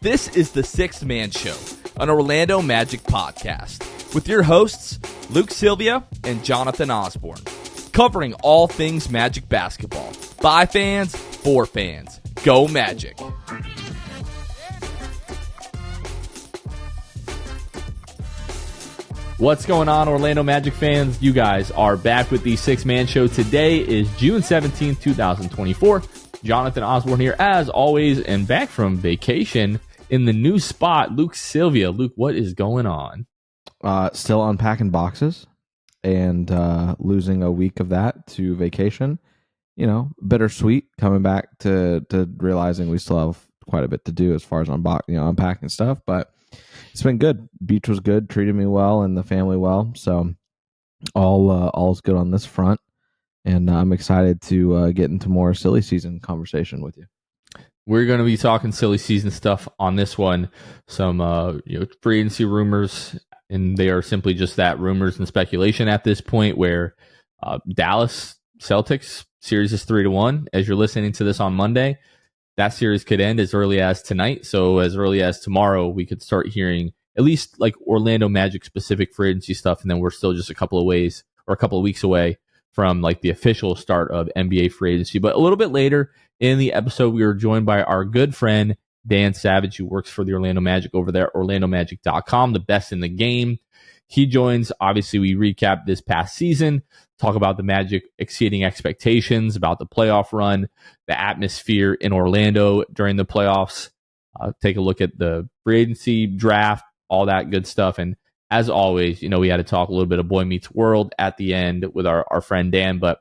This is the Sixth Man Show, an Orlando Magic podcast, with your hosts, Luke Sylvia and Jonathan Osborne, covering all things Magic basketball. By fans, for fans. Go Magic! What's going on, Orlando Magic fans? You guys are back with the Sixth Man Show. Today is June 17th, 2024. Jonathan Osborne here, as always, and back from vacation in the new spot, Luke Sylvia. Luke, what is going on? Still unpacking boxes and losing a week of that to vacation. You know, bittersweet coming back to realizing we still have quite a bit to do as far as unpacking stuff, but it's been good. Beach was good, treated me well and the family well, so all's good on this front, and I'm excited to get into more silly season conversation with you. We're going to be talking silly season stuff on this one. Some free agency rumors, and they are simply just that, rumors and speculation at this point, where Dallas Celtics series is 3-1. As you're listening to this on Monday, that series could end as early as tonight. So as early as tomorrow, we could start hearing at least like Orlando Magic specific free agency stuff, and then we're still just a couple of weeks away from like the official start of NBA free agency. But a little bit later in the episode, we were joined by our good friend Dan Savage, who works for the Orlando Magic over there at orlandomagic.com, the best in the game. He joins. Obviously, we recap this past season, talk about the Magic exceeding expectations, about the playoff run, the atmosphere in Orlando during the playoffs, take a look at the free agency draft, all that good stuff. And as always, we had to talk a little bit of Boy Meets World at the end with our friend Dan, but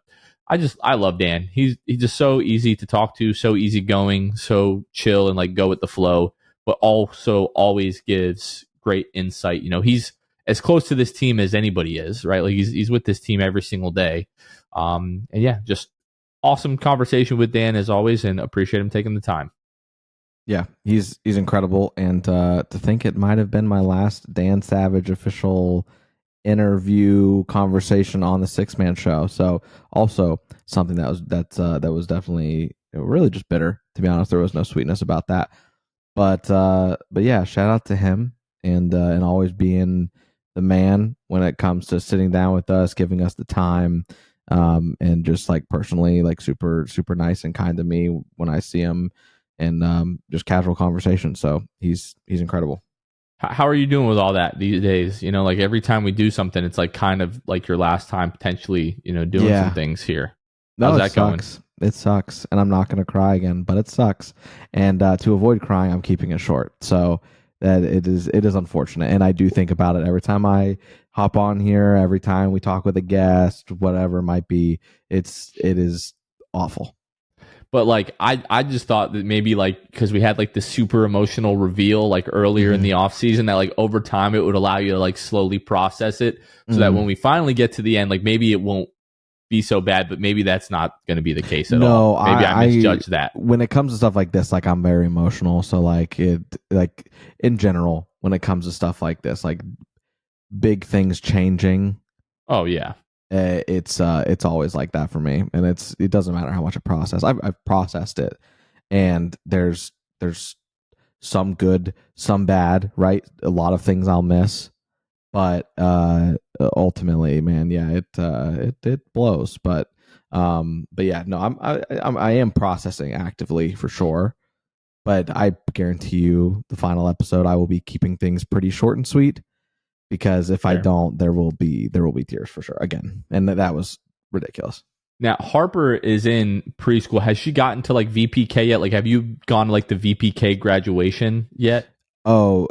I love Dan. He's just so easy to talk to, so easygoing, so chill and like go with the flow, but also always gives great insight. He's as close to this team as anybody is, right? Like he's with this team every single day. And yeah, just awesome conversation with Dan as always, and appreciate him taking the time. Yeah, he's incredible, and to think it might have been my last Dan Savage official interview conversation on the Sixth Man Show. So also something that was definitely really just bitter, to be honest. There was no sweetness about that, but yeah, shout out to him and always being the man when it comes to sitting down with us, giving us the time, and just like personally like super super nice and kind to me when I see him, and just casual conversation. So he's incredible. How are you doing with all that these days? Like every time we do something, it's like kind of like your last time potentially, doing some things here. How's that going? It sucks. And I'm not going to cry again, but it sucks. And to avoid crying, I'm keeping it short. So that it is unfortunate. And I do think about it every time I hop on here, every time we talk with a guest, whatever it might be. It is awful. But like I just thought that maybe like because we had like the super emotional reveal like earlier in the off season, that like over time it would allow you to like slowly process it, so that when we finally get to the end, like maybe it won't be so bad, but maybe that's not going to be the case at all. Maybe I misjudged that. When it comes to stuff like this, like I'm very emotional. So like in general, when it comes to stuff like this, like big things changing. Oh yeah. It's always like that for me, and it doesn't matter how much I process. I've processed it, and there's some good, some bad, right? A lot of things I'll miss, but ultimately, man, yeah, it blows. But yeah, no, I am processing actively for sure. But I guarantee you, the final episode, I will be keeping things pretty short and sweet. Because if I don't, there will be tears for sure again, and that was ridiculous. Now Harper is in preschool. Has she gotten to like VPK yet? Like, have you gone to like the VPK graduation yet? Oh,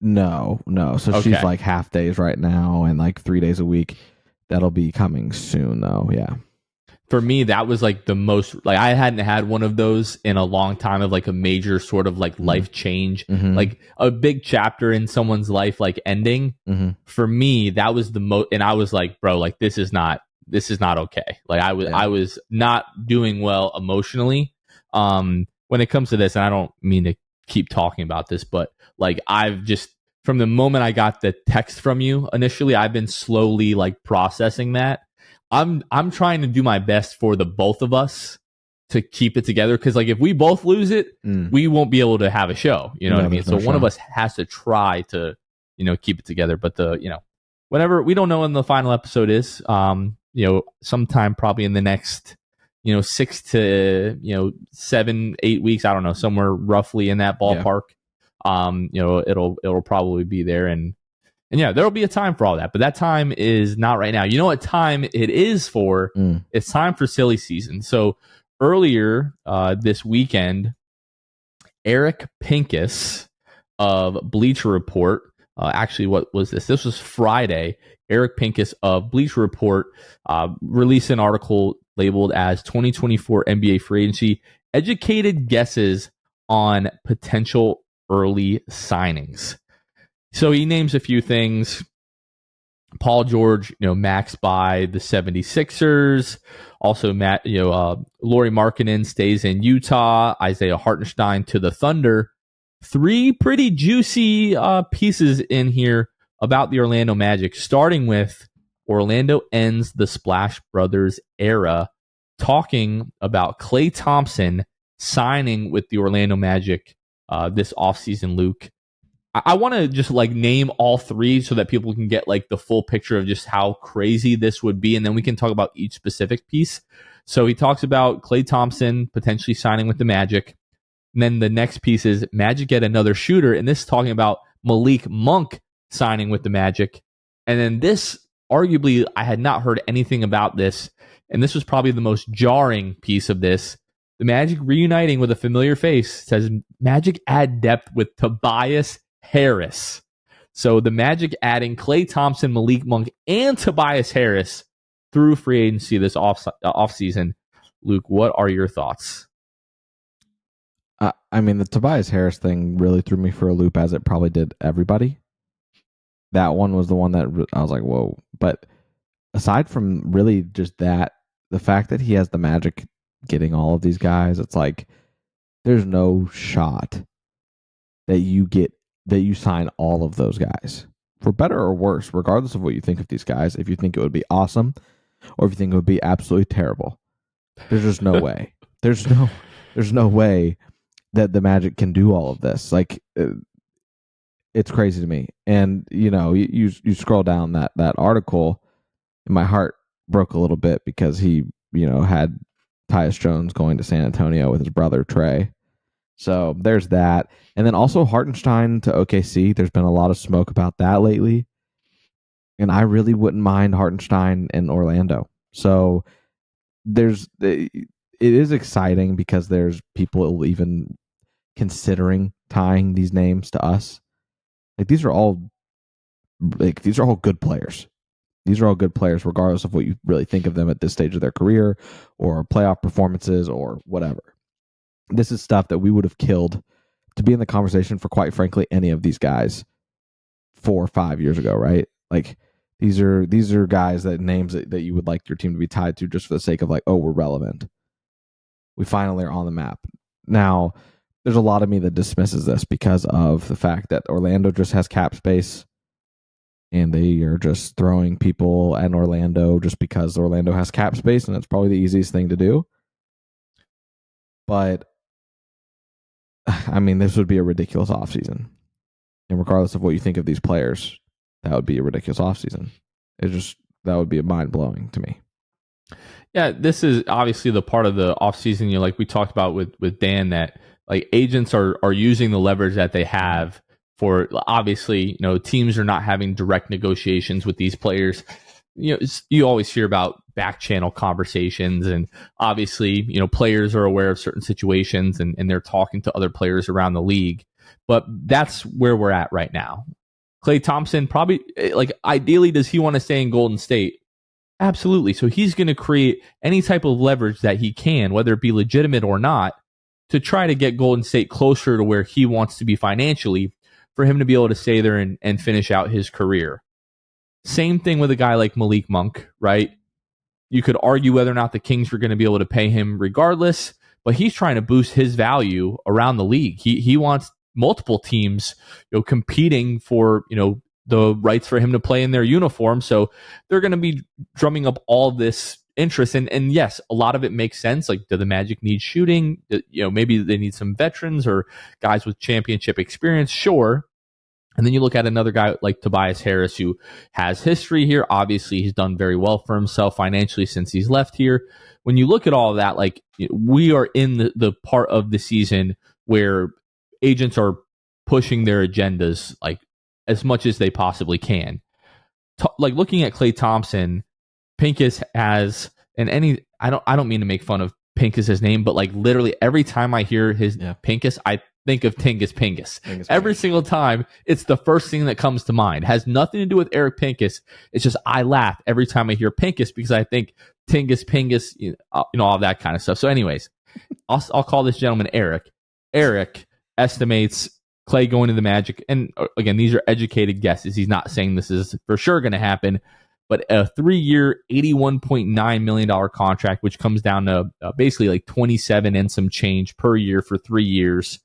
no. So okay. She's like half days right now, and like 3 days a week. That'll be coming soon, though. Yeah. For me, that was like the most, like I hadn't had one of those in a long time, of like a major sort of like life change, like a big chapter in someone's life, like ending. For me, that was the most, and I was like, bro, like this is not okay. Like I was not doing well emotionally. When it comes to this, and I don't mean to keep talking about this, but like I've just, from the moment I got the text from you initially, I've been slowly like processing that. I'm trying to do my best for the both of us to keep it together. Because like if we both lose it, we won't be able to have a show. You know what I mean? So one of us has to try to, keep it together. But whenever, we don't know when the final episode is, sometime probably in the next, 6 to 7, 8 weeks. I don't know, somewhere roughly in that ballpark. Yeah. It'll probably be there, and yeah, there'll be a time for all that, but that time is not right now. You know what time it is for? It's time for silly season. So earlier this weekend, Eric Pincus of Bleacher Report, actually, what was this? This was Friday. Eric Pincus of Bleacher Report released an article labeled as 2024 NBA Free Agency, Educated Guesses on Potential Early Signings. So he names a few things. Paul George, max by the 76ers. Also, Lauri Markkanen stays in Utah. Isaiah Hartenstein to the Thunder. 3 pretty juicy pieces in here about the Orlando Magic, starting with Orlando ends the Splash Brothers era, talking about Klay Thompson signing with the Orlando Magic this offseason, Luke. I want to just name all 3 so that people can get the full picture of just how crazy this would be, and then we can talk about each specific piece. So he talks about Klay Thompson potentially signing with the Magic. And then the next piece is Magic get another shooter, and this is talking about Malik Monk signing with the Magic. And then this, arguably, I had not heard anything about this, and this was probably the most jarring piece of this. The Magic reuniting with a familiar face. Says Magic add depth with Tobias Harris. So the Magic adding Klay Thompson, Malik Monk, and Tobias Harris through free agency this offseason. Luke, what are your thoughts? The Tobias Harris thing really threw me for a loop, as it probably did everybody. That one was the one that I was like, whoa. But aside from really just that, the fact that he has the Magic getting all of these guys, it's like there's no shot that you sign all of those guys, for better or worse, regardless of what you think of these guys. If you think it would be awesome or if you think it would be absolutely terrible, there's just no way. There's no way that the Magic can do all of this. It's crazy to me. And you scroll down that article, and my heart broke a little bit because he had Tyus Jones going to San Antonio with his brother Trey. So there's that. And then also Hartenstein to OKC. There's been a lot of smoke about that lately. And I really wouldn't mind Hartenstein in Orlando. So it is exciting because there's people even considering tying these names to us. These are all good players. These are all good players, regardless of what you really think of them at this stage of their career or playoff performances or whatever. This is stuff that we would have killed to be in the conversation for, quite frankly, any of these guys 4 or 5 years ago, right? These are guys names that you would like your team to be tied to just for the sake of we're relevant. We finally are on the map. Now, there's a lot of me that dismisses this because of the fact that Orlando just has cap space, and they are just throwing people at Orlando just because Orlando has cap space, and that's probably the easiest thing to do. But this would be a ridiculous offseason. And regardless of what you think of these players, that would be a ridiculous offseason. That would be mind-blowing to me. Yeah, this is obviously the part of the offseason, like we talked about with Dan, that agents are using the leverage that they have for, obviously, teams are not having direct negotiations with these players. You always hear about back channel conversations, and obviously, players are aware of certain situations and they're talking to other players around the league. But that's where we're at right now. Klay Thompson probably, ideally, does he want to stay in Golden State? Absolutely. So he's going to create any type of leverage that he can, whether it be legitimate or not, to try to get Golden State closer to where he wants to be financially for him to be able to stay there and finish out his career. Same thing with a guy like Malik Monk, right? You could argue whether or not the Kings were going to be able to pay him regardless, but he's trying to boost his value around the league. He wants multiple teams, competing for, the rights for him to play in their uniform. So they're going to be drumming up all this interest. And yes, a lot of it makes sense. Like, do the Magic need shooting? Maybe they need some veterans or guys with championship experience. Sure. And then you look at another guy like Tobias Harris, who has history here. Obviously, he's done very well for himself financially since he's left here. When you look at all of that, like, we are in the part of the season where agents are pushing their agendas like as much as they possibly can. Like, looking at Klay Thompson, Pincus has, and I don't mean to make fun of Pincus's name, but like literally every time I hear his Pincus, I think of Tingus Pingus. Every single time, it's the first thing that comes to mind. Has nothing to do with Eric Pincus. It's just I laugh every time I hear Pincus because I think Tingus Pingus, all that kind of stuff. So, anyways, I'll call this gentleman Eric. Eric estimates Klay going to the Magic, and again, these are educated guesses. He's not saying this is for sure going to happen, but a 3-year, $81.9 million contract, which comes down to basically like 27 and some change per year for 3 years.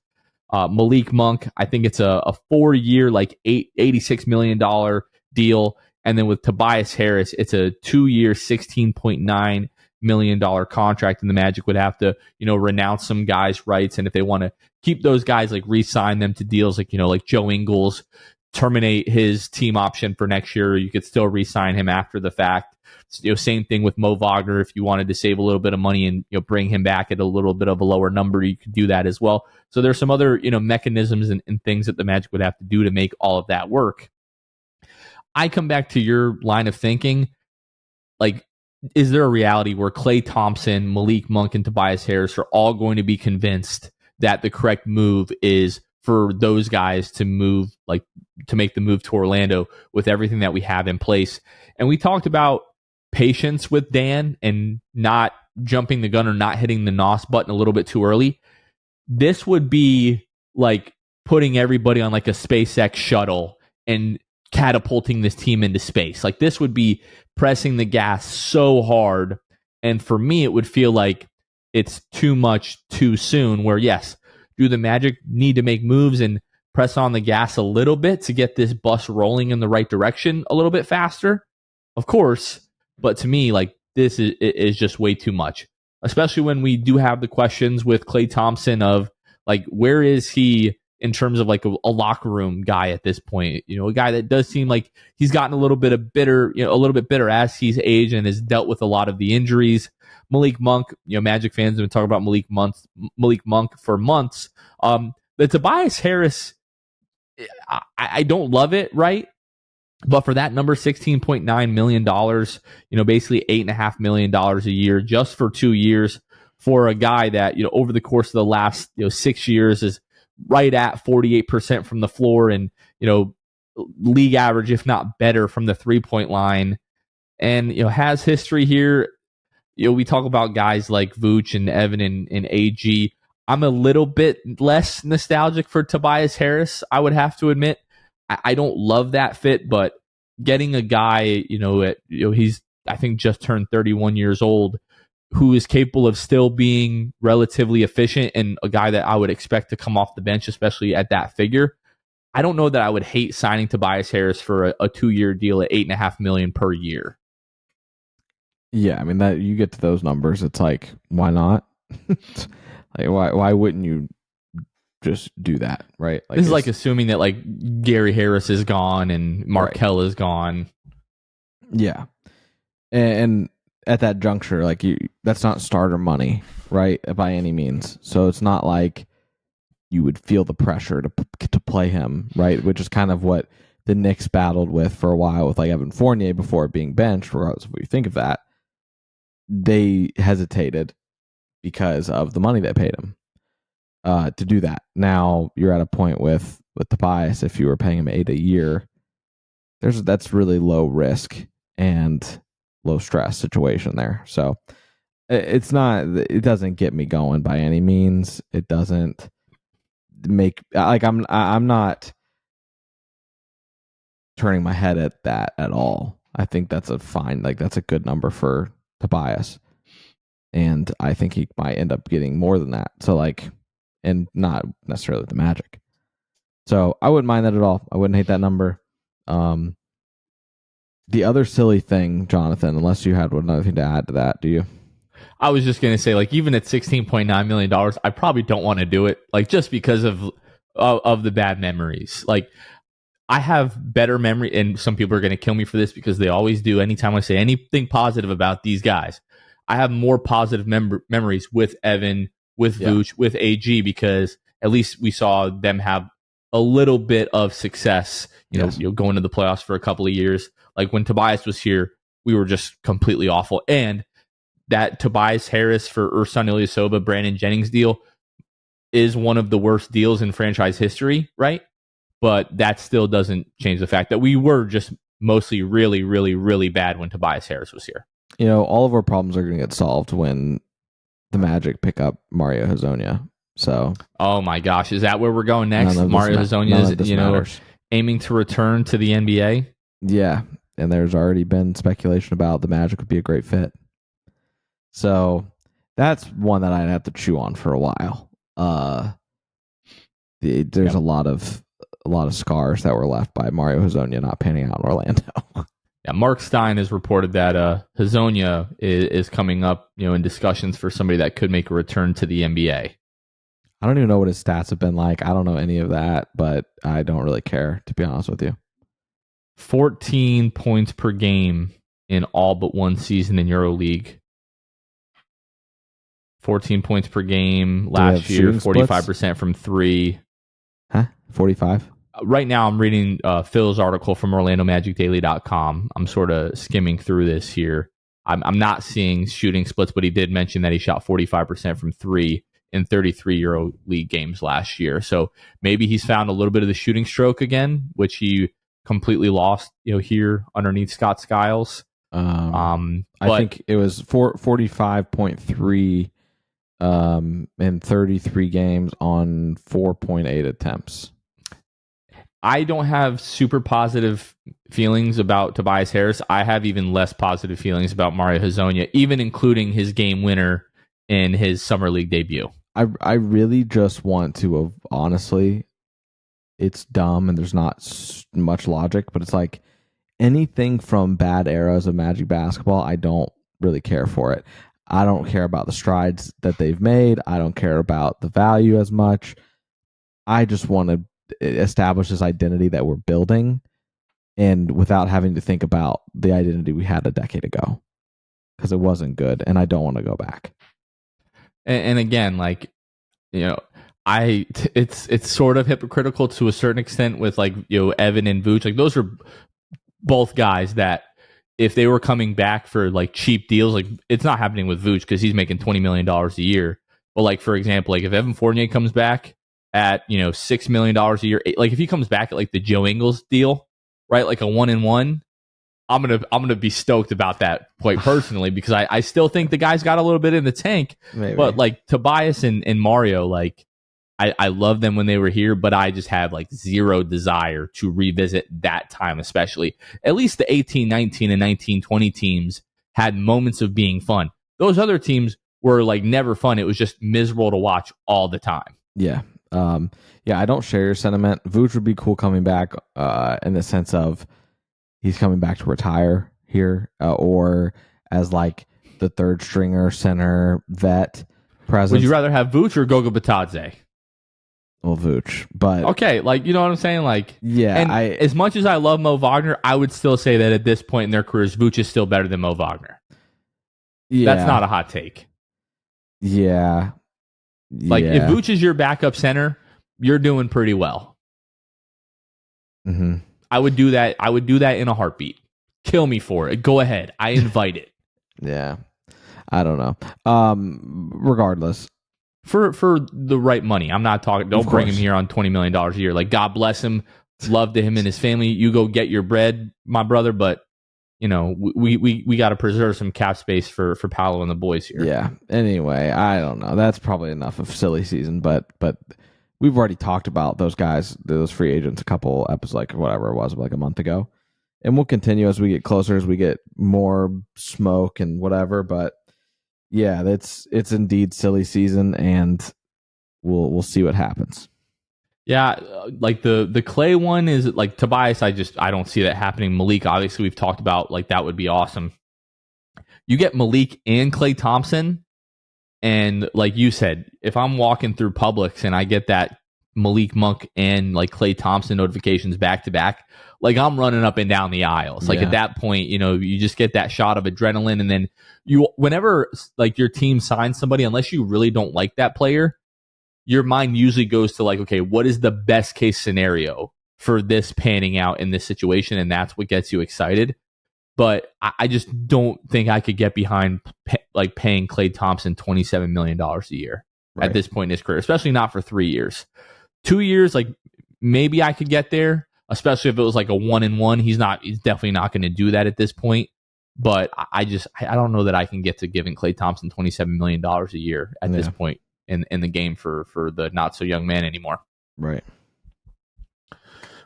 Malik Monk, I think it's a 4-year, like $86 million deal. And then with Tobias Harris, it's a 2-year, $16.9 million contract. And the Magic would have to, renounce some guys' rights. And if they want to keep those guys, like re-sign them to deals like Joe Ingles, terminate his team option for next year, you could still re-sign him after the fact. Same thing with Mo Wagner. If you wanted to save a little bit of money and bring him back at a little bit of a lower number, you could do that as well. So there's some other mechanisms and things that the Magic would have to do to make all of that work. I come back to your line of thinking, like, is there a reality where Klay Thompson, Malik Monk, and Tobias Harris are all going to be convinced that the correct move is for those guys to move, like to make the move to Orlando with everything that we have in place? And we talked about patience with Dan and not jumping the gun or not hitting the NOS button a little bit too early. This would be like putting everybody on like a SpaceX shuttle and catapulting this team into space. Like, this would be pressing the gas so hard. And for me, it would feel like it's too much too soon, where yes, do the Magic need to make moves and press on the gas a little bit to get this bus rolling in the right direction a little bit faster? Of course. But to me, like, this is just way too much, especially when we do have the questions with Klay Thompson of, like, where is he in terms of like a locker room guy at this point? A guy that does seem like he's gotten a little bit bitter as he's aged and has dealt with a lot of the injuries. Malik Monk, Magic fans have been talking about Malik Monk for months. The Tobias Harris, I don't love it, right? But for that number, $16.9 million, basically $8.5 million a year just for 2 years for a guy that, over the course of the last 6 years is right at 48% from the floor and, league average, if not better, from the 3-point line, and, has history here. We talk about guys like Vooch and Evan and AG. I'm a little bit less nostalgic for Tobias Harris, I would have to admit. I don't love that fit, but getting a guy, he's, I think, just turned 31 years old, who is capable of still being relatively efficient, and a guy that I would expect to come off the bench, especially at that figure. I don't know that I would hate signing Tobias Harris for a 2-year deal at $8.5 million per year. Yeah, I mean, that you get to those numbers, it's like, why not? Like, why wouldn't you just do that, right? Like, this is like assuming that like Gary Harris is gone and Markelle is gone. Yeah, and at that juncture, like, that's not starter money, right? By any means. So it's not like you would feel the pressure to play him, right? Which is kind of what the Knicks battled with for a while with like Evan Fournier before being benched. Regardless of what you think of that, they hesitated because of the money they paid him to do that. Now you're at a point with Tobias. If you were paying him $8 a year, that's really low risk and low stress situation there. So it doesn't get me going by any means. It doesn't make, like, I'm not turning my head at that at all. I think that's that's a good number for Tobias. And I think he might end up getting more than that. So, like, and not necessarily the Magic. So I wouldn't mind that at all. I wouldn't hate that number. The other silly thing, Jonathan, unless you had another thing to add to that, do you? I was just gonna say, like, even at $16.9 million, I probably don't want to do it, like, just because of the bad memories. Like, I have better memory, and some people are gonna kill me for this because they always do. Anytime I say anything positive about these guys, I have more positive memories with Evan, with Vooch, with AG, because at least we saw them have a little bit of success. You know, going to the playoffs for a couple of years. Like when Tobias was here, we were just completely awful, and that Tobias Harris for Ersan Ilyasova, Brandon Jennings deal is one of the worst deals in franchise history, right? But that still doesn't change the fact that we were just mostly really, really, really bad when Tobias Harris was here. You know, all of our problems are going to get solved when the Magic pick up Mario Hezonja. So, oh my gosh, is that where we're going next? Mario Hezonja is, matters. Aiming to return to the NBA. Yeah, and there's already been speculation about the Magic would be a great fit. So that's one that I'd have to chew on for a while. There's a lot of scars that were left by Mario Hezonja not panning out in Orlando. Yeah, Mark Stein has reported that Hezonja is coming up, in discussions for somebody that could make a return to the NBA. I don't even know what his stats have been like. I don't know any of that, but I don't really care, to be honest with you. 14 points per game in all but one season in EuroLeague. 14 points per game last year, 45% from three. Huh? 45? Right now, I'm reading Phil's article from OrlandoMagicDaily.com. I'm sort of skimming through this here. I'm not seeing shooting splits, but he did mention that he shot 45% from three in 33 EuroLeague games last year. So maybe he's found a little bit of the shooting stroke again, which he completely lost, here underneath Scott Skiles. I think it was 45.3 in 33 games on 4.8 attempts. I don't have super positive feelings about Tobias Harris. I have even less positive feelings about Mario Hezonja, even including his game winner in his Summer League debut. I really just want to, honestly, it's dumb and there's not much logic, but it's like anything from bad eras of Magic basketball, I don't really care for it. I don't care about the strides that they've made. I don't care about the value as much. I just want to establish this identity that we're building, and without having to think about the identity we had a decade ago, because it wasn't good, and I don't want to go back. And again, like, it's sort of hypocritical to a certain extent with, like, Evan and Vooch. Like, those are both guys that if they were coming back for like cheap deals, like, it's not happening with Vooch because he's making $20 million a year. But like, for example, like if Evan Fournier comes back at, $6 million a year, like if he comes back at like the Joe Ingles deal, right? Like a 1-and-1, I'm gonna be stoked about that quite personally, because I still think the guy's got a little bit in the tank. Maybe. But like Tobias and Mario, like I love them when they were here, but I just have like zero desire to revisit that time, especially. At least the 18, 19, and 19, 20 teams had moments of being fun. Those other teams were like never fun. It was just miserable to watch all the time. Yeah. I don't share your sentiment. Vooch would be cool coming back in the sense of he's coming back to retire here, or as like the third stringer center vet presence. Would you rather have Vooch or Goga Batadze? Well, Vooch, but okay, like, you know what I'm saying? Like, yeah, and as much as I love Mo Wagner, I would still say that at this point in their careers, Vooch is still better than Mo Wagner. Yeah, that's not a hot take. Yeah, like if Vooch is your backup center, you're doing pretty well. Mm-hmm. I would do that. I would do that in a heartbeat. Kill me for it. Go ahead. I invite it. Yeah, I don't know. Regardless. For the right money. I'm not talking, don't bring him here on $20 million a year. Like, God bless him. Love to him and his family. You go get your bread, my brother, but we got to preserve some cap space for Paolo and the boys here. Yeah. Anyway, I don't know. That's probably enough of silly season, but we've already talked about those guys, those free agents, a couple episodes, like whatever it was, like a month ago. And we'll continue as we get closer, as we get more smoke and whatever, but yeah, it's indeed silly season, and we'll see what happens. Yeah, like the Clay one is like Tobias. I don't see that happening. Malik, obviously, we've talked about like that would be awesome. You get Malik and Clay Thompson, and like you said, if I'm walking through Publix and I get that Malik Monk and like Clay Thompson notifications back to back, like I'm running up and down the aisles. Like at that point, you just get that shot of adrenaline, and then whenever like your team signs somebody, unless you really don't like that player, your mind usually goes to like, okay, what is the best case scenario for this panning out in this situation? And that's what gets you excited. But I just don't think I could get behind like paying Clay Thompson $27 million a year at this point in his career, especially not for 3 years. 2 years, like maybe I could get there, especially if it was like a 1-1. He's definitely not going to do that at this point. But I don't know that I can get to giving Clay Thompson $27 million a year at this point in the game for the not so young man anymore. Right.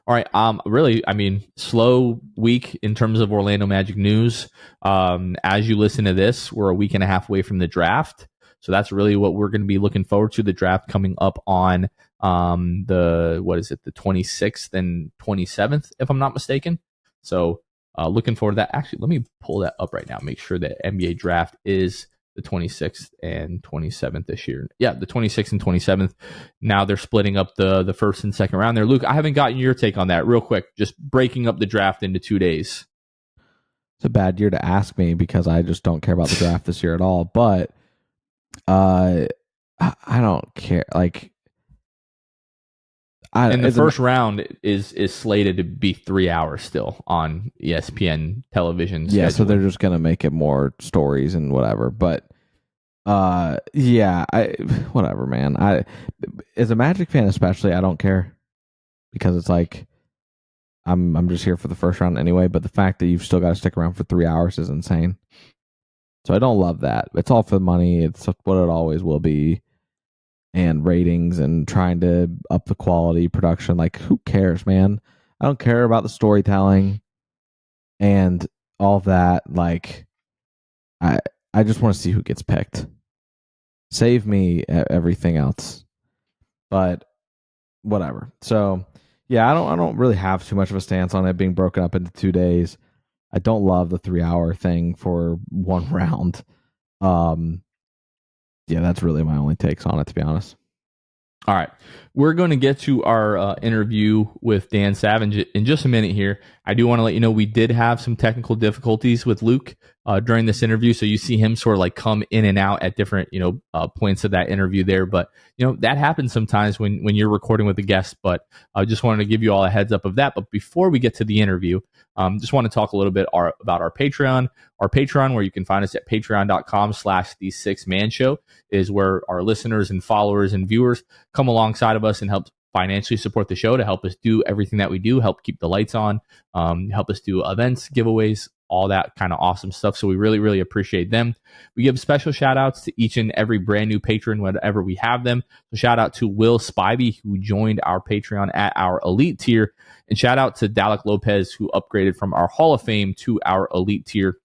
All right. Really, I mean, slow week in terms of Orlando Magic news. As you listen to this, we're a week and a half away from the draft. So that's really what we're going to be looking forward to. The draft coming up on the 26th and 27th, if I'm not mistaken. So looking forward to that. Actually, let me pull that up right now. Make sure that NBA draft is the 26th and 27th this year. Yeah, the 26th and 27th. Now they're splitting up the first and second round there. Luke, I haven't gotten your take on that real quick. Just breaking up the draft into 2 days. It's a bad year to ask me because I just don't care about the draft this year at all. But I don't care. Like, and the first round is slated to be 3 hours still on ESPN television. Yeah, so they're just gonna make it more stories and whatever. But whatever, man. As a Magic fan, especially, I don't care because it's like I'm just here for the first round anyway. But the fact that you've still got to stick around for 3 hours is insane. So I don't love that. It's all for the money. It's what it always will be. And ratings and trying to up the quality production. Like, who cares, man? I don't care about the storytelling and all that. Like, I just want to see who gets picked. Save me everything else. But whatever. So yeah, I don't really have too much of a stance on it being broken up into 2 days. I don't love the 3 hour thing for one round. Yeah, that's really my only takes on it, to be honest. All right. We're going to get to our interview with Dan Savage in just a minute here. I do want to let you know we did have some technical difficulties with Luke during this interview. So you see him sort of like come in and out at different, points of that interview there. But, that happens sometimes when you're recording with a guest. But I just wanted to give you all a heads up of that. But before we get to the interview, just want to talk a little bit about our Patreon. Our Patreon, where you can find us at patreon.com/the6man show, is where our listeners and followers and viewers come alongside of us and help financially support the show to help us do everything that we do, help keep the lights on, help us do events, giveaways, all that kind of awesome stuff. So we really, really appreciate them. We give special shout outs to each and every brand new patron whenever we have them. So shout out to Will Spivey, who joined our Patreon at our elite tier. And shout out to Dalek Lopez, who upgraded from our Hall of Fame to our elite tier.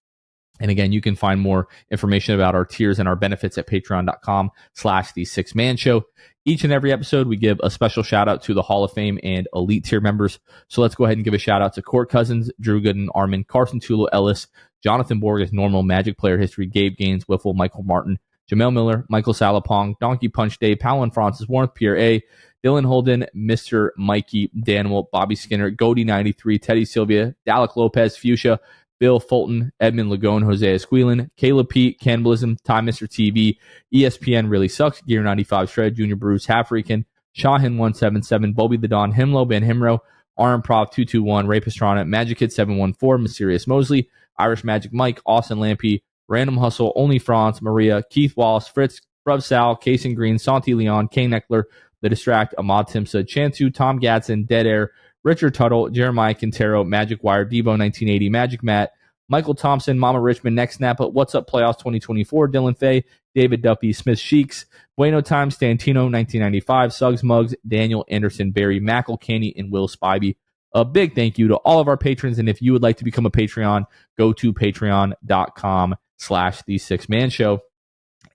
And again, you can find more information about our tiers and our benefits at patreon.com/the6man show. Each and every episode, we give a special shout out to the Hall of Fame and elite tier members. So let's go ahead and give a shout out to Court Cousins, Drew Gooden, Armin, Carson Tulo Ellis, Jonathan Borges, Normal, Magic Player History, Gabe Gaines, Wiffle, Michael Martin, Jamel Miller, Michael Salapong, Donkey Punch Day, Powell and Francis, Warren Pierre A., Dylan Holden, Mr. Mikey, Daniel, Bobby Skinner, Goldie93, Teddy Sylvia, Dalek Lopez, Fuchsia, Bill Fulton, Edmund Lagone, Jose Esquilin, Caleb Pete, Cannibalism, Time Mr. TV, ESPN Really Sucks, Gear 95 Shred, Junior Bruce, Half Freakin, Shahin 177, Bobby the Don, Himlo, Ben Himro, RM Prov 221, Ray Pastrana, Magic Kid 714, Mysterious Mosley, Irish Magic Mike, Austin Lampy, Random Hustle, Only France, Maria, Keith Wallace, Fritz, Brub Sal, Kason Green, Santi Leon, Kane Eckler, The Distract, Ahmad Timsa, Chantu, Tom Gadsden, Dead Air, Richard Tuttle, Jeremiah Quintero, Magic Wire, Debo 1980, Magic Matt, Michael Thompson, Mama Richmond, Next Snap, What's Up Playoffs 2024, Dylan Fay, David Duffy, Smith Sheeks, Bueno Time, Stantino 1995, Suggs Muggs, Daniel Anderson, Barry McElcaney, and Will Spivey. A big thank you to all of our patrons. And if you would like to become a Patreon, go to patreon.com/the6man show.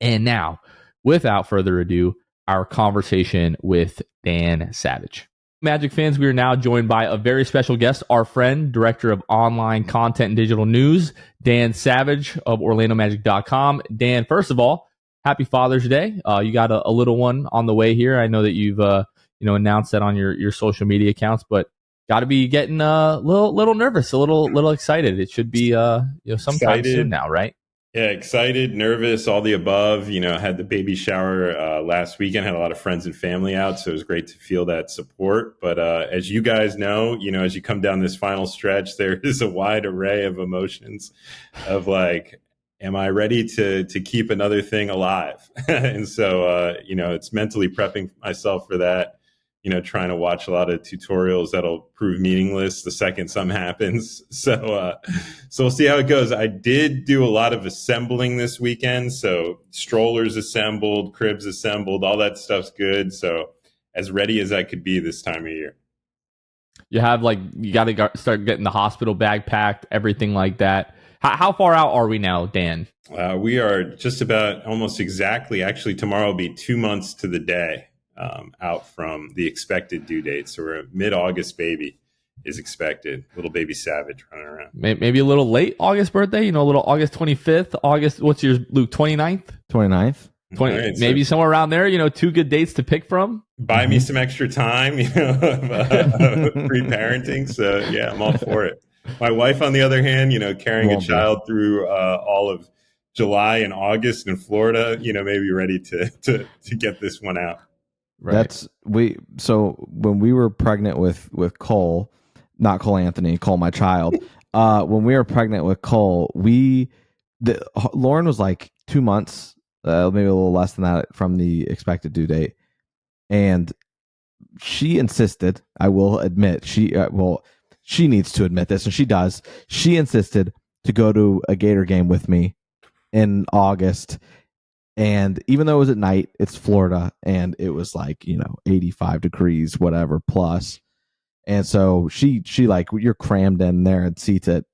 And now, without further ado, our conversation with Dan Savage. Magic fans, we are now joined by a very special guest, our friend, director of online content and digital news, Dan Savage of OrlandoMagic.com. Dan, first of all, happy Father's Day. You got a little one on the way here. I know that you've announced that on your social media accounts, but got to be getting a little nervous, a little excited. It should be sometime soon now, right? Yeah, excited, nervous, all the above. Had the baby shower last weekend, had a lot of friends and family out, so it was great to feel that support. But as you guys know, as you come down this final stretch, there is a wide array of emotions of like, am I ready to keep another thing alive? And so, it's mentally prepping myself for that. Trying to watch a lot of tutorials that'll prove meaningless the second something happens. So we'll see how it goes. I did do a lot of assembling this weekend. So strollers assembled, cribs assembled, all that stuff's good. So as ready as I could be this time of year. You got to start getting the hospital bag packed, everything like that. How far out are we now, Dan? We are just about almost exactly. Actually, tomorrow will be 2 months to the day. Out from the expected due date. So we're a mid-August baby is expected. Little baby Savage running around. Maybe a little late August birthday, a little August 25th. August, what's yours, Luke, 29th? 29th. Right, maybe so somewhere around there, two good dates to pick from. Buy me some extra time, of pre-parenting. So, yeah, I'm all for it. My wife, on the other hand, carrying a child through all of July and August in Florida, maybe ready to get this one out. Right. So when we were pregnant with Cole, not Cole Anthony, Cole my child, when we were pregnant with Cole, Lauren was like 2 months, maybe a little less than that from the expected due date, and she insisted. I will admit she needs to admit this, and she does. She insisted to go to a Gator game with me in August. And even though it was at night, it's Florida, and it was like, 85 degrees, whatever, plus. And so she like, you're crammed in there at seats at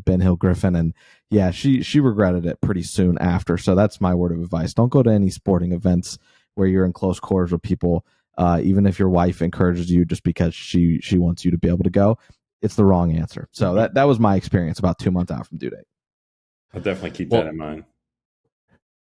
Ben Hill Griffin. And yeah, she regretted it pretty soon after. So that's my word of advice. Don't go to any sporting events where you're in close quarters with people, even if your wife encourages you just because she wants you to be able to go. It's the wrong answer. So that was my experience about 2 months out from due date. I'll definitely keep that in mind.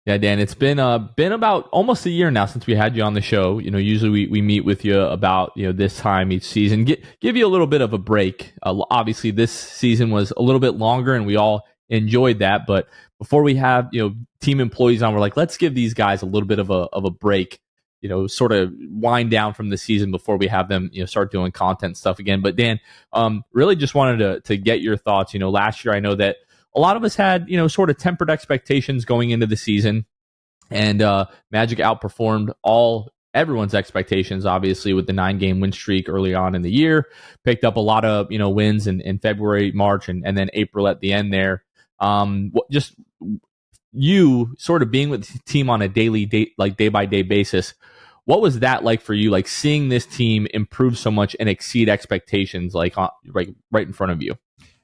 Yeah, Dan, it's been about almost a year now since we had you on the show. Usually we meet with you about this time each season, give you a little bit of a break. Obviously, this season was a little bit longer, and we all enjoyed that. But before we have team employees on, we're like, let's give these guys a little bit of a break. Sort of wind down from the season before we have them start doing content stuff again. But Dan, really just wanted to get your thoughts. Last year I know that a lot of us had, sort of tempered expectations going into the season, and Magic outperformed everyone's expectations, obviously, with the 9-game win streak early on in the year. Picked up a lot of, wins in February, March, and then April at the end there. Just you sort of being with the team on a day-by-day basis, what was that like for you, like seeing this team improve so much and exceed expectations, like right in front of you?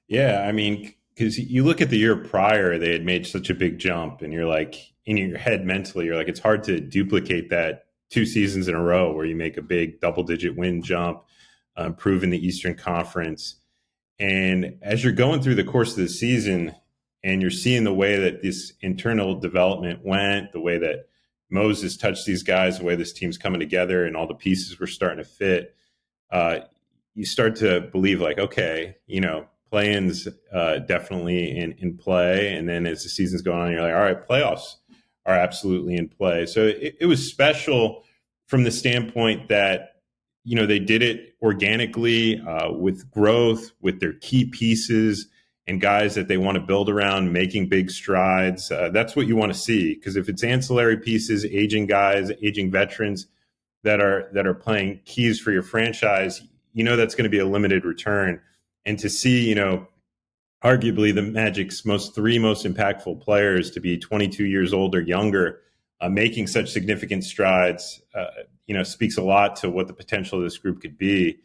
Yeah, I mean, because you look at the year prior, they had made such a big jump, and you're like, in your head mentally, you're like, it's hard to duplicate that 2 seasons in a row where you make a big double-digit win jump, improve in the Eastern Conference. And as you're going through the course of the season and you're seeing the way that this internal development went, the way that Moses touched these guys, the way this team's coming together and all the pieces were starting to fit, you start to believe like, okay, play-ins definitely in play. And then as the season's going on, you're like, all right, playoffs are absolutely in play. So it was special from the standpoint that, they did it organically with growth, with their key pieces and guys that they want to build around, making big strides. That's what you want to see, because if it's ancillary pieces, aging guys, aging veterans that are playing keys for your franchise, that's going to be a limited return. And to see, arguably the Magic's three most impactful players to be 22 years old or younger, making such significant strides, speaks a lot to what the potential of this group could be.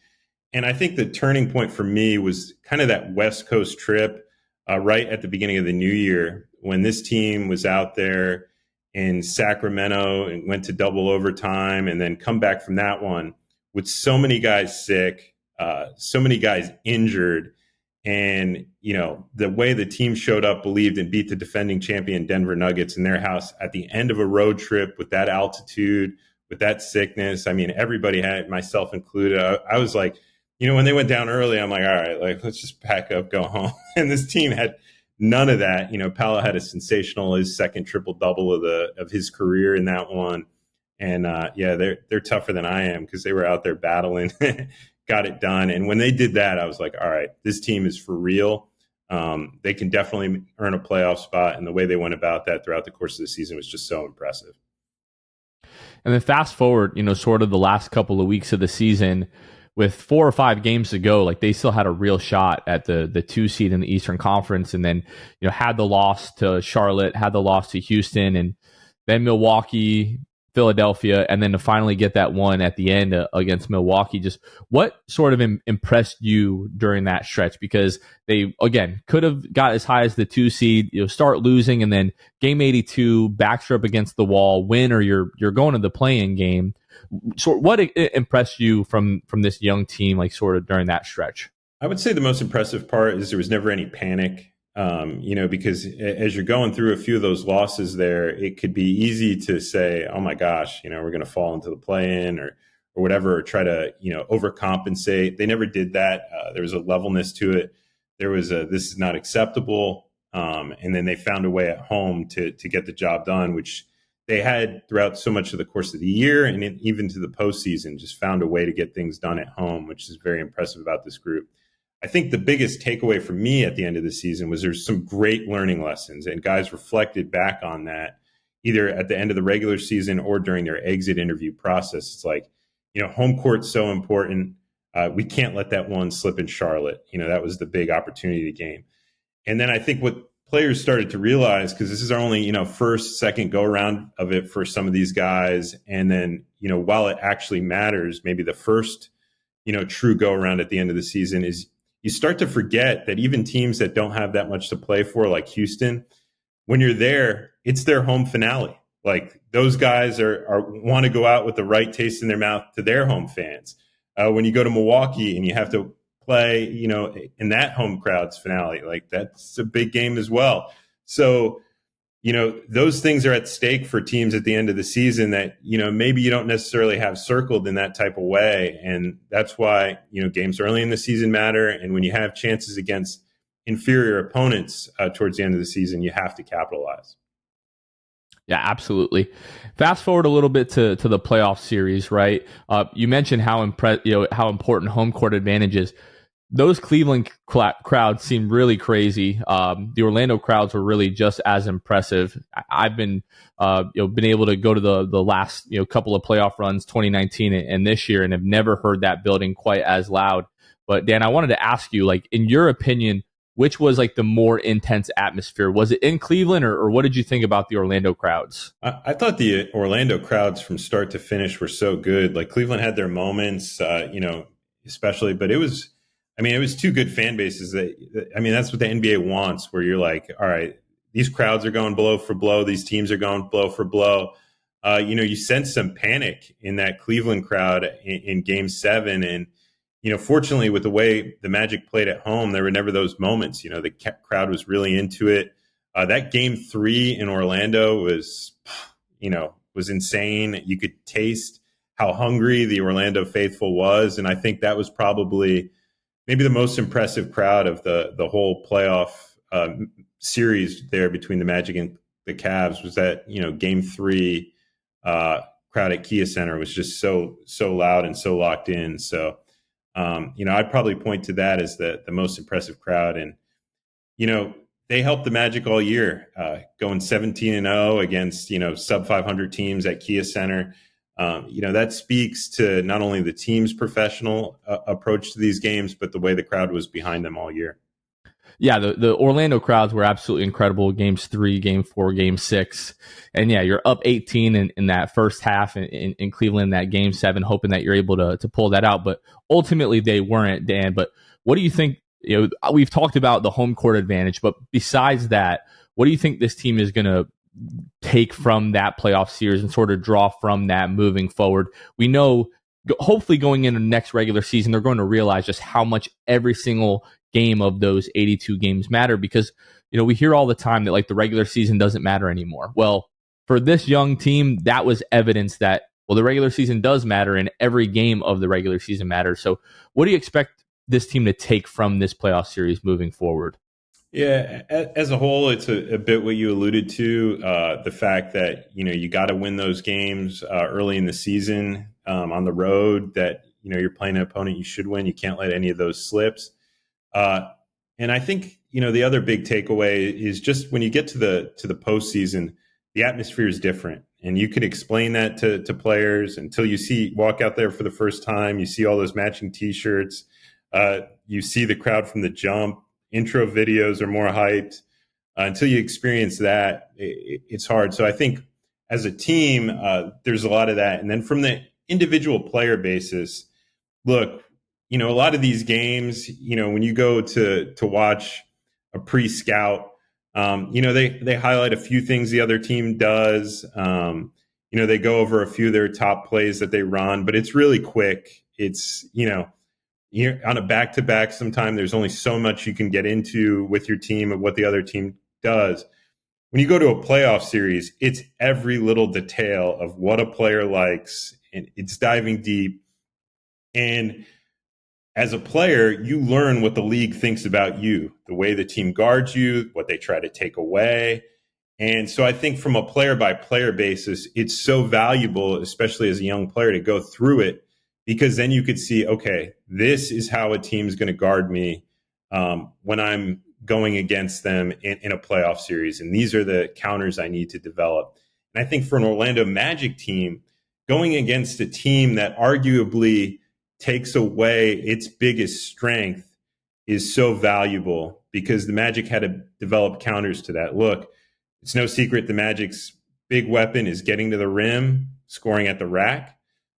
And I think the turning point for me was kind of that West Coast trip right at the beginning of the new year when this team was out there in Sacramento and went to double overtime, and then come back from that one with so many guys sick, so many guys injured. And, the way the team showed up, believed, and beat the defending champion Denver Nuggets in their house at the end of a road trip with that altitude, with that sickness. I mean, everybody had it, myself included. I was like, when they went down early, I'm like, all right, let's just pack up, go home. And this team had none of that. Paolo had a sensational, his second triple-double of his career in that one. And, they're tougher than I am because they were out there battling, got it done. And when they did that, I was like, all right, this team is for real. They can definitely earn a playoff spot. And the way they went about that throughout the course of the season was just so impressive. And then fast forward, sort of the last couple of weeks of the season, with 4 or 5 games to go, like they still had a real shot at the 2 seed in the Eastern Conference, and then had the loss to Charlotte, had the loss to Houston, and then Milwaukee, Philadelphia, and then to finally get that one at the end against Milwaukee. Just what sort of impressed you during that stretch? Because they, again, could have got as high as the 2 seed, start losing, and then game 82, backstrip against the wall, win, or you're going to the play-in game. So what impressed you from this young team, like sort of during that stretch? I would say the most impressive part is there was never any panic, because as you're going through a few of those losses there, it could be easy to say, oh my gosh, we're going to fall into the play-in or whatever, or try to, overcompensate. They never did that. There was a levelness to it. There was this is not acceptable. And then they found a way at home to get the job done, which they had throughout so much of the course of the year, and even to the postseason, just found a way to get things done at home, which is very impressive about this group. I think the biggest takeaway for me at the end of the season was there's some great learning lessons, and guys reflected back on that either at the end of the regular season or during their exit interview process. It's like, home court's so important. We can't let that one slip in Charlotte. That was the big opportunity game. And then I think what players started to realize, because this is our only, first, second go around of it for some of these guys. And then, while it actually matters, maybe the first, true go around at the end of the season, is you start to forget that even teams that don't have that much to play for, like Houston, when you're there, it's their home finale. Like those guys are want to go out with the right taste in their mouth to their home fans. When you go to Milwaukee and you have to play, in that home crowd's finale, like that's a big game as well. So, those things are at stake for teams at the end of the season that, maybe you don't necessarily have circled in that type of way. And that's why, games early in the season matter. And when you have chances against inferior opponents towards the end of the season, you have to capitalize. Yeah, absolutely. Fast forward a little bit to the playoff series, right? You mentioned how important home court advantage is. Those Cleveland crowds seem really crazy. The Orlando crowds were really just as impressive. I've been able to go to the last couple of playoff runs, 2019 and this year, and have never heard that building quite as loud. But Dan, I wanted to ask you, like, in your opinion, which was like the more intense atmosphere? Was it in Cleveland, or what did you think about the Orlando crowds? I thought the Orlando crowds from start to finish were so good. Like Cleveland had their moments, especially, but it was two good fan bases. That's what the NBA wants, where you're like, all right, these crowds are going blow for blow. These teams are going blow for blow. You sense some panic in that Cleveland crowd in Game 7. And, fortunately, with the way the Magic played at home, there were never those moments. The crowd was really into it. That Game 3 in Orlando was insane. You could taste how hungry the Orlando faithful was. And I think that was probably maybe the most impressive crowd of the whole playoff series there between the Magic and the Cavs. Was that, Game 3 crowd at Kia Center was just so loud and so locked in. So, I'd probably point to that as the most impressive crowd. And, they helped the Magic all year, going 17-0 against, sub 500 teams at Kia Center. That speaks to not only the team's professional approach to these games, but the way the crowd was behind them all year. Yeah, the Orlando crowds were absolutely incredible. Games 3, Game 4, Game 6. And yeah, you're up 18 in that first half in Cleveland, that Game 7, hoping that you're able to pull that out. But ultimately they weren't, Dan. But what do you think? We've talked about the home court advantage, but besides that, what do you think this team is going to take from that playoff series and sort of draw from that moving forward? We know, hopefully going into the next regular season, they're going to realize just how much every single game of those 82 games matter, because, we hear all the time that like the regular season doesn't matter anymore. Well, for this young team, that was evidence that, well, the regular season does matter and every game of the regular season matters. So what do you expect this team to take from this playoff series moving forward? Yeah, as a whole, it's a bit what you alluded to, the fact that, you got to win those games early in the season on the road, that, you're playing an opponent you should win. You can't let any of those slips. And I think, the other big takeaway is just when you get to the postseason, the atmosphere is different. And you could explain that to players until you walk out there for the first time. You see all those matching T-shirts. You see the crowd from the jump. Intro videos are more hyped. Until you experience that, it's hard. So I think as a team, there's a lot of that. And then from the individual player basis, look, a lot of these games, when you go to watch a pre-scout, they highlight a few things the other team does. They go over a few of their top plays that they run, but it's really quick. It's, you're on a back-to-back, sometimes there's only so much you can get into with your team and what the other team does. When you go to a playoff series, it's every little detail of what a player likes, and it's diving deep. And as a player, you learn what the league thinks about you, the way the team guards you, what they try to take away. And so I think from a player-by-player basis, it's so valuable, especially as a young player, to go through it, because then you could see, okay, this is how a team is going to guard me when I'm going against them in a playoff series. And these are the counters I need to develop. And I think for an Orlando Magic team, going against a team that arguably takes away its biggest strength is so valuable, because the Magic had to develop counters to that. Look, it's no secret the Magic's big weapon is getting to the rim, scoring at the rack.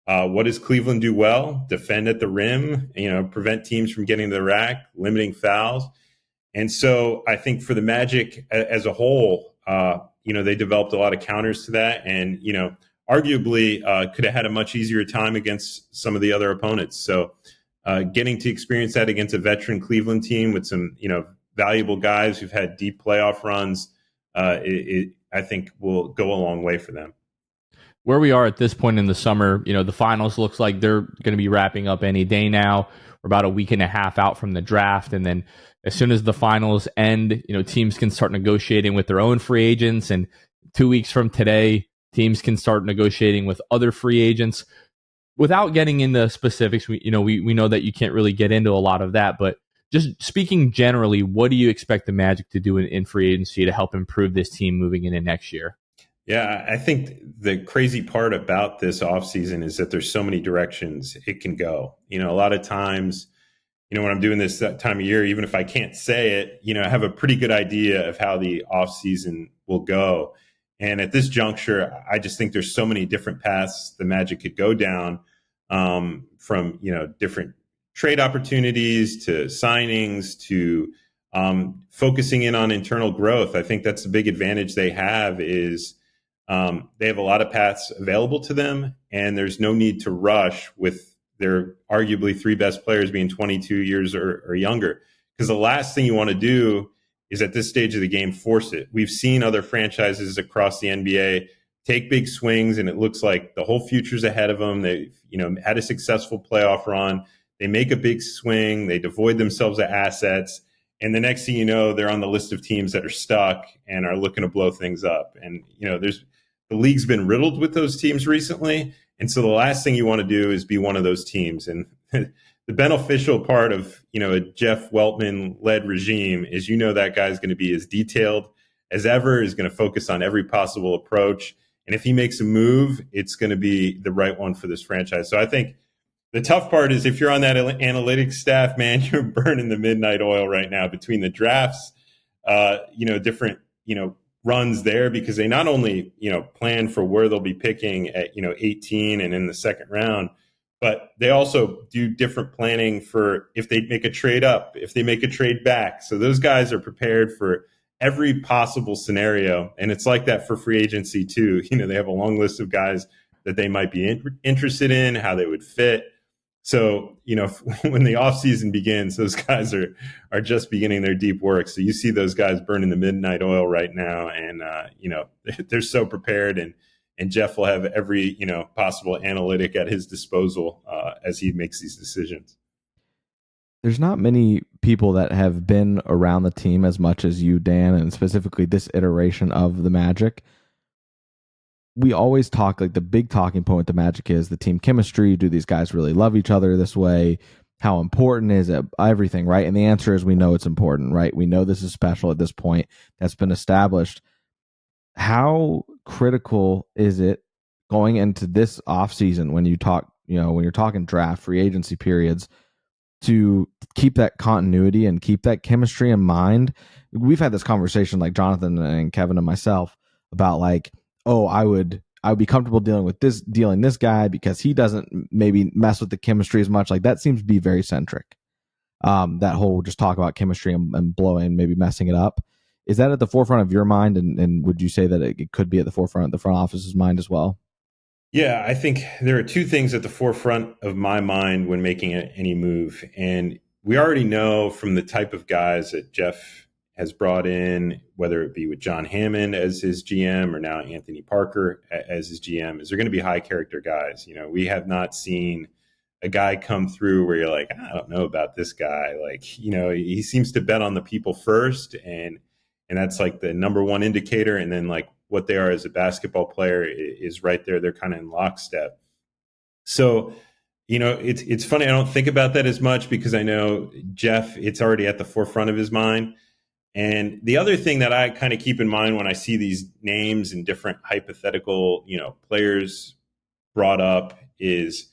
What does Cleveland do well? Defend at the rim, prevent teams from getting to the rack, limiting fouls. And so I think for the Magic as a whole, they developed a lot of counters to that, and, arguably could have had a much easier time against some of the other opponents. So getting to experience that against a veteran Cleveland team with some, valuable guys who've had deep playoff runs, I think will go a long way for them. Where we are at this point in the summer, the finals looks like they're going to be wrapping up any day now. We're about a week and a half out from the draft. And then as soon as the finals end, teams can start negotiating with their own free agents. And 2 weeks from today, teams can start negotiating with other free agents. Without getting into specifics, we know that you can't really get into a lot of that. But just speaking generally, what do you expect the Magic to do in free agency to help improve this team moving into next year? Yeah, I think the crazy part about this offseason is that there's so many directions it can go. A lot of times, when I'm doing this time of year, even if I can't say it, I have a pretty good idea of how the offseason will go. And at this juncture, I just think there's so many different paths the Magic could go down, from, different trade opportunities to signings to focusing in on internal growth. I think that's the big advantage they have is they have a lot of paths available to them, and there's no need to rush with their arguably three best players being 22 years or younger. Because the last thing you want to do is at this stage of the game, force it. We've seen other franchises across the NBA take big swings, and it looks like the whole future's ahead of them. They've, had a successful playoff run. They make a big swing. They devoid themselves of assets. And the next thing you know, they're on the list of teams that are stuck and are looking to blow things up. And, the league's been riddled with those teams recently. And so the last thing you want to do is be one of those teams. And the beneficial part of, a Jeff Weltman-led regime is, that guy's going to be as detailed as ever, is going to focus on every possible approach. And if he makes a move, it's going to be the right one for this franchise. So I think the tough part is if you're on that analytics staff, man, you're burning the midnight oil right now between the drafts, different, runs there, because they not only, plan for where they'll be picking at, 18 and in the second round, but they also do different planning for if they make a trade up, if they make a trade back. So those guys are prepared for every possible scenario. And it's like that for free agency too. They have a long list of guys that they might be interested in, how they would fit. So, when the offseason begins, those guys are just beginning their deep work. So you see those guys burning the midnight oil right now. And, they're so prepared. And Jeff will have every, possible analytic at his disposal as he makes these decisions. There's not many people that have been around the team as much as you, Dan, and specifically this iteration of the Magic. We always talk, like the big talking point with the Magic is the team chemistry. Do these guys really love each other this way? How important is it? Everything, right? And the answer is we know it's important, right? We know this is special at this point. That's been established. How critical is it going into this offseason when you talk, when you're talking draft, free agency periods, to keep that continuity and keep that chemistry in mind? We've had this conversation, like Jonathan and Kevin and myself, about like, oh, I would be comfortable dealing this guy because he doesn't maybe mess with the chemistry as much. Like that seems to be very centric. That whole just talk about chemistry and blowing, maybe messing it up. Is that at the forefront of your mind? And would you say that it could be at the forefront of the front office's mind as well? Yeah, I think there are two things at the forefront of my mind when making any move. And we already know from the type of guys that Jeff has brought in, whether it be with John Hammond as his GM or now Anthony Parker as his GM, is they're going to be high character guys. We have not seen a guy come through where you're like, I don't know about this guy. Like, he seems to bet on the people first. And that's like the number one indicator. And then like what they are as a basketball player is right there. They're kind of in lockstep. So, it's funny. I don't think about that as much because I know Jeff, it's already at the forefront of his mind. And the other thing that I kind of keep in mind when I see these names and different hypothetical, players brought up is,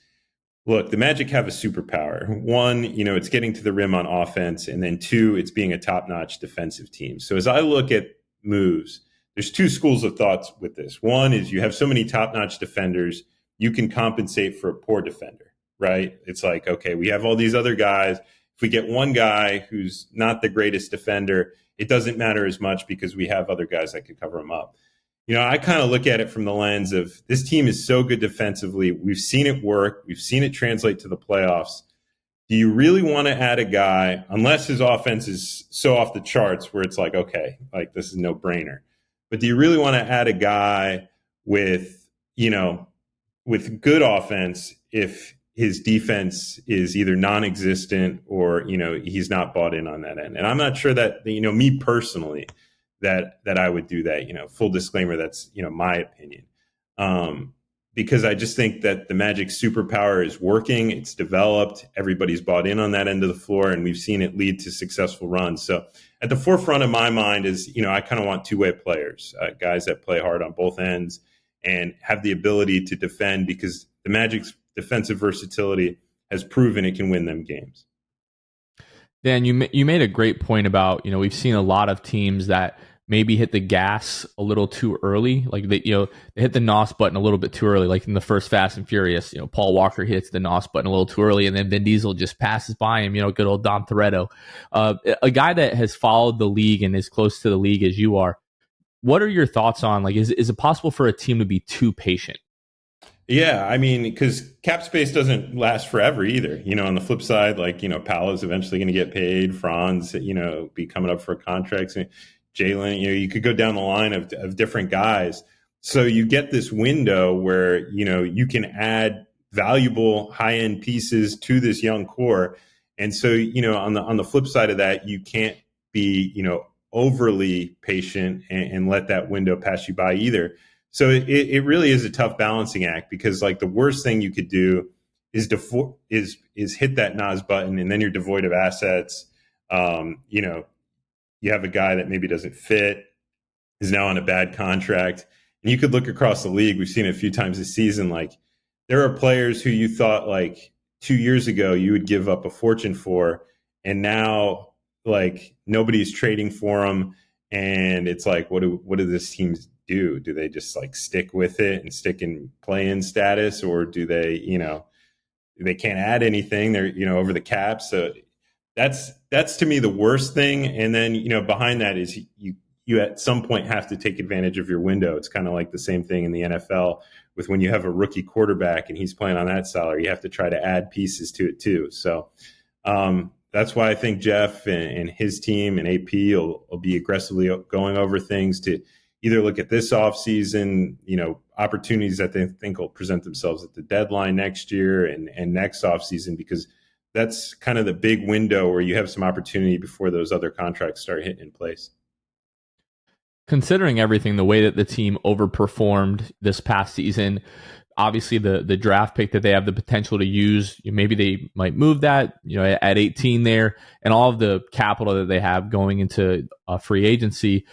look, the Magic have a superpower. One, it's getting to the rim on offense. And then two, it's being a top-notch defensive team. So as I look at moves, there's two schools of thoughts with this. One is you have so many top-notch defenders, you can compensate for a poor defender, right? It's like, okay, we have all these other guys. If we get one guy who's not the greatest defender, it doesn't matter as much because we have other guys that could cover him up. I kind of look at it from the lens of this team is so good defensively. We've seen it work. We've seen it translate to the playoffs. Do you really want to add a guy, unless his offense is so off the charts where it's like, okay, like this is no brainer. But do you really want to add a guy with good offense if his defense is either non-existent or, he's not bought in on that end? And I'm not sure that, me personally, that I would do that, full disclaimer, that's, my opinion. Because I just think that the Magic superpower is working. It's developed. Everybody's bought in on that end of the floor, and we've seen it lead to successful runs. So at the forefront of my mind is, I kind of want two-way players, guys that play hard on both ends and have the ability to defend, because the Magic's defensive versatility has proven it can win them games. Dan, you made a great point about, we've seen a lot of teams that maybe hit the gas a little too early. Like they hit the NOS button a little bit too early. Like in the first Fast and Furious, Paul Walker hits the NOS button a little too early, and then Vin Diesel just passes by him. Good old Dom Toretto, a guy that has followed the league and is close to the league as you are. What are your thoughts on, like, is it possible for a team to be too patient? Yeah, I mean, because cap space doesn't last forever either. On the flip side, like, Paolo's eventually going to get paid. Franz, be coming up for contracts. Jalen, you could go down the line of different guys. So you get this window where, you can add valuable high-end pieces to this young core. And so, on the flip side of that, you can't be, overly patient and let that window pass you by either. So it really is a tough balancing act, because like the worst thing you could do is hit that NOS button and then you're devoid of assets. You have a guy that maybe doesn't fit, is now on a bad contract. And you could look across the league. We've seen it a few times this season. Like there are players who you thought like 2 years ago you would give up a fortune for, and now like nobody's trading for them. And it's like, what do this teams do? Do they just like stick with it and stick in play-in status, or do they, they can't add anything? They're, over the cap. So that's to me the worst thing. And then, behind that is you at some point have to take advantage of your window. It's kind of like the same thing in the NFL with when you have a rookie quarterback and he's playing on that salary, you have to try to add pieces to it too. So that's why I think Jeff and his team and AP will be aggressively going over things to either look at this offseason, opportunities that they think will present themselves at the deadline next year and next offseason, because that's kind of the big window where you have some opportunity before those other contracts start hitting in place. Considering everything, the way that the team overperformed this past season, obviously the draft pick that they have the potential to use, maybe they might move that, at 18 there, and all of the capital that they have going into free agency.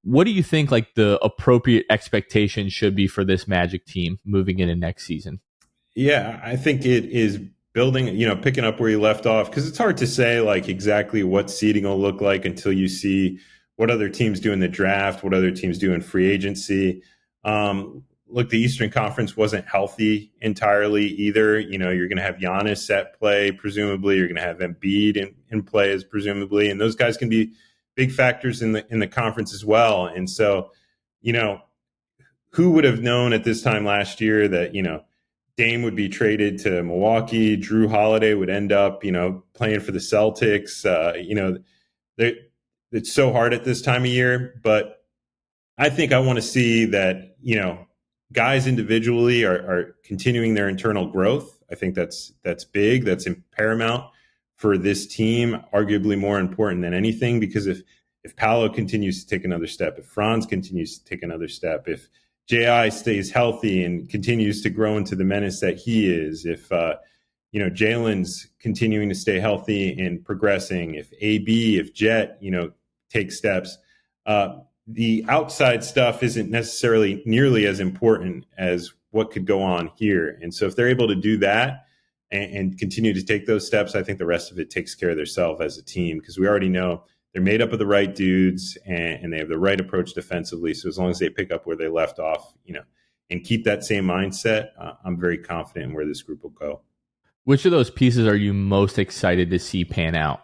What do you think like the appropriate expectation should be for this Magic team moving into next season? Yeah, I think it is building, picking up where you left off, because it's hard to say like exactly what seeding will look like until you see what other teams do in the draft, what other teams do in free agency. Look, the Eastern Conference wasn't healthy entirely either. You're going to have Giannis at play, presumably. You're going to have Embiid in play as presumably, and those guys can be big factors in the conference as well. And so, who would have known at this time last year that Dame would be traded to Milwaukee, Drew Holiday would end up playing for the Celtics. It's so hard at this time of year, but I think I want to see that guys individually are continuing their internal growth. I think that's big. That's paramount for this team, arguably more important than anything, because if Paolo continues to take another step, if Franz continues to take another step, if J.I. stays healthy and continues to grow into the menace that he is, if Jalen's continuing to stay healthy and progressing, if Jet takes steps, the outside stuff isn't necessarily nearly as important as what could go on here. And so if they're able to do that and continue to take those steps, I think the rest of it takes care of themselves as a team, because we already know they're made up of the right dudes and they have the right approach defensively. So as long as they pick up where they left off, and keep that same mindset, I'm very confident in where this group will go. Which of those pieces are you most excited to see pan out?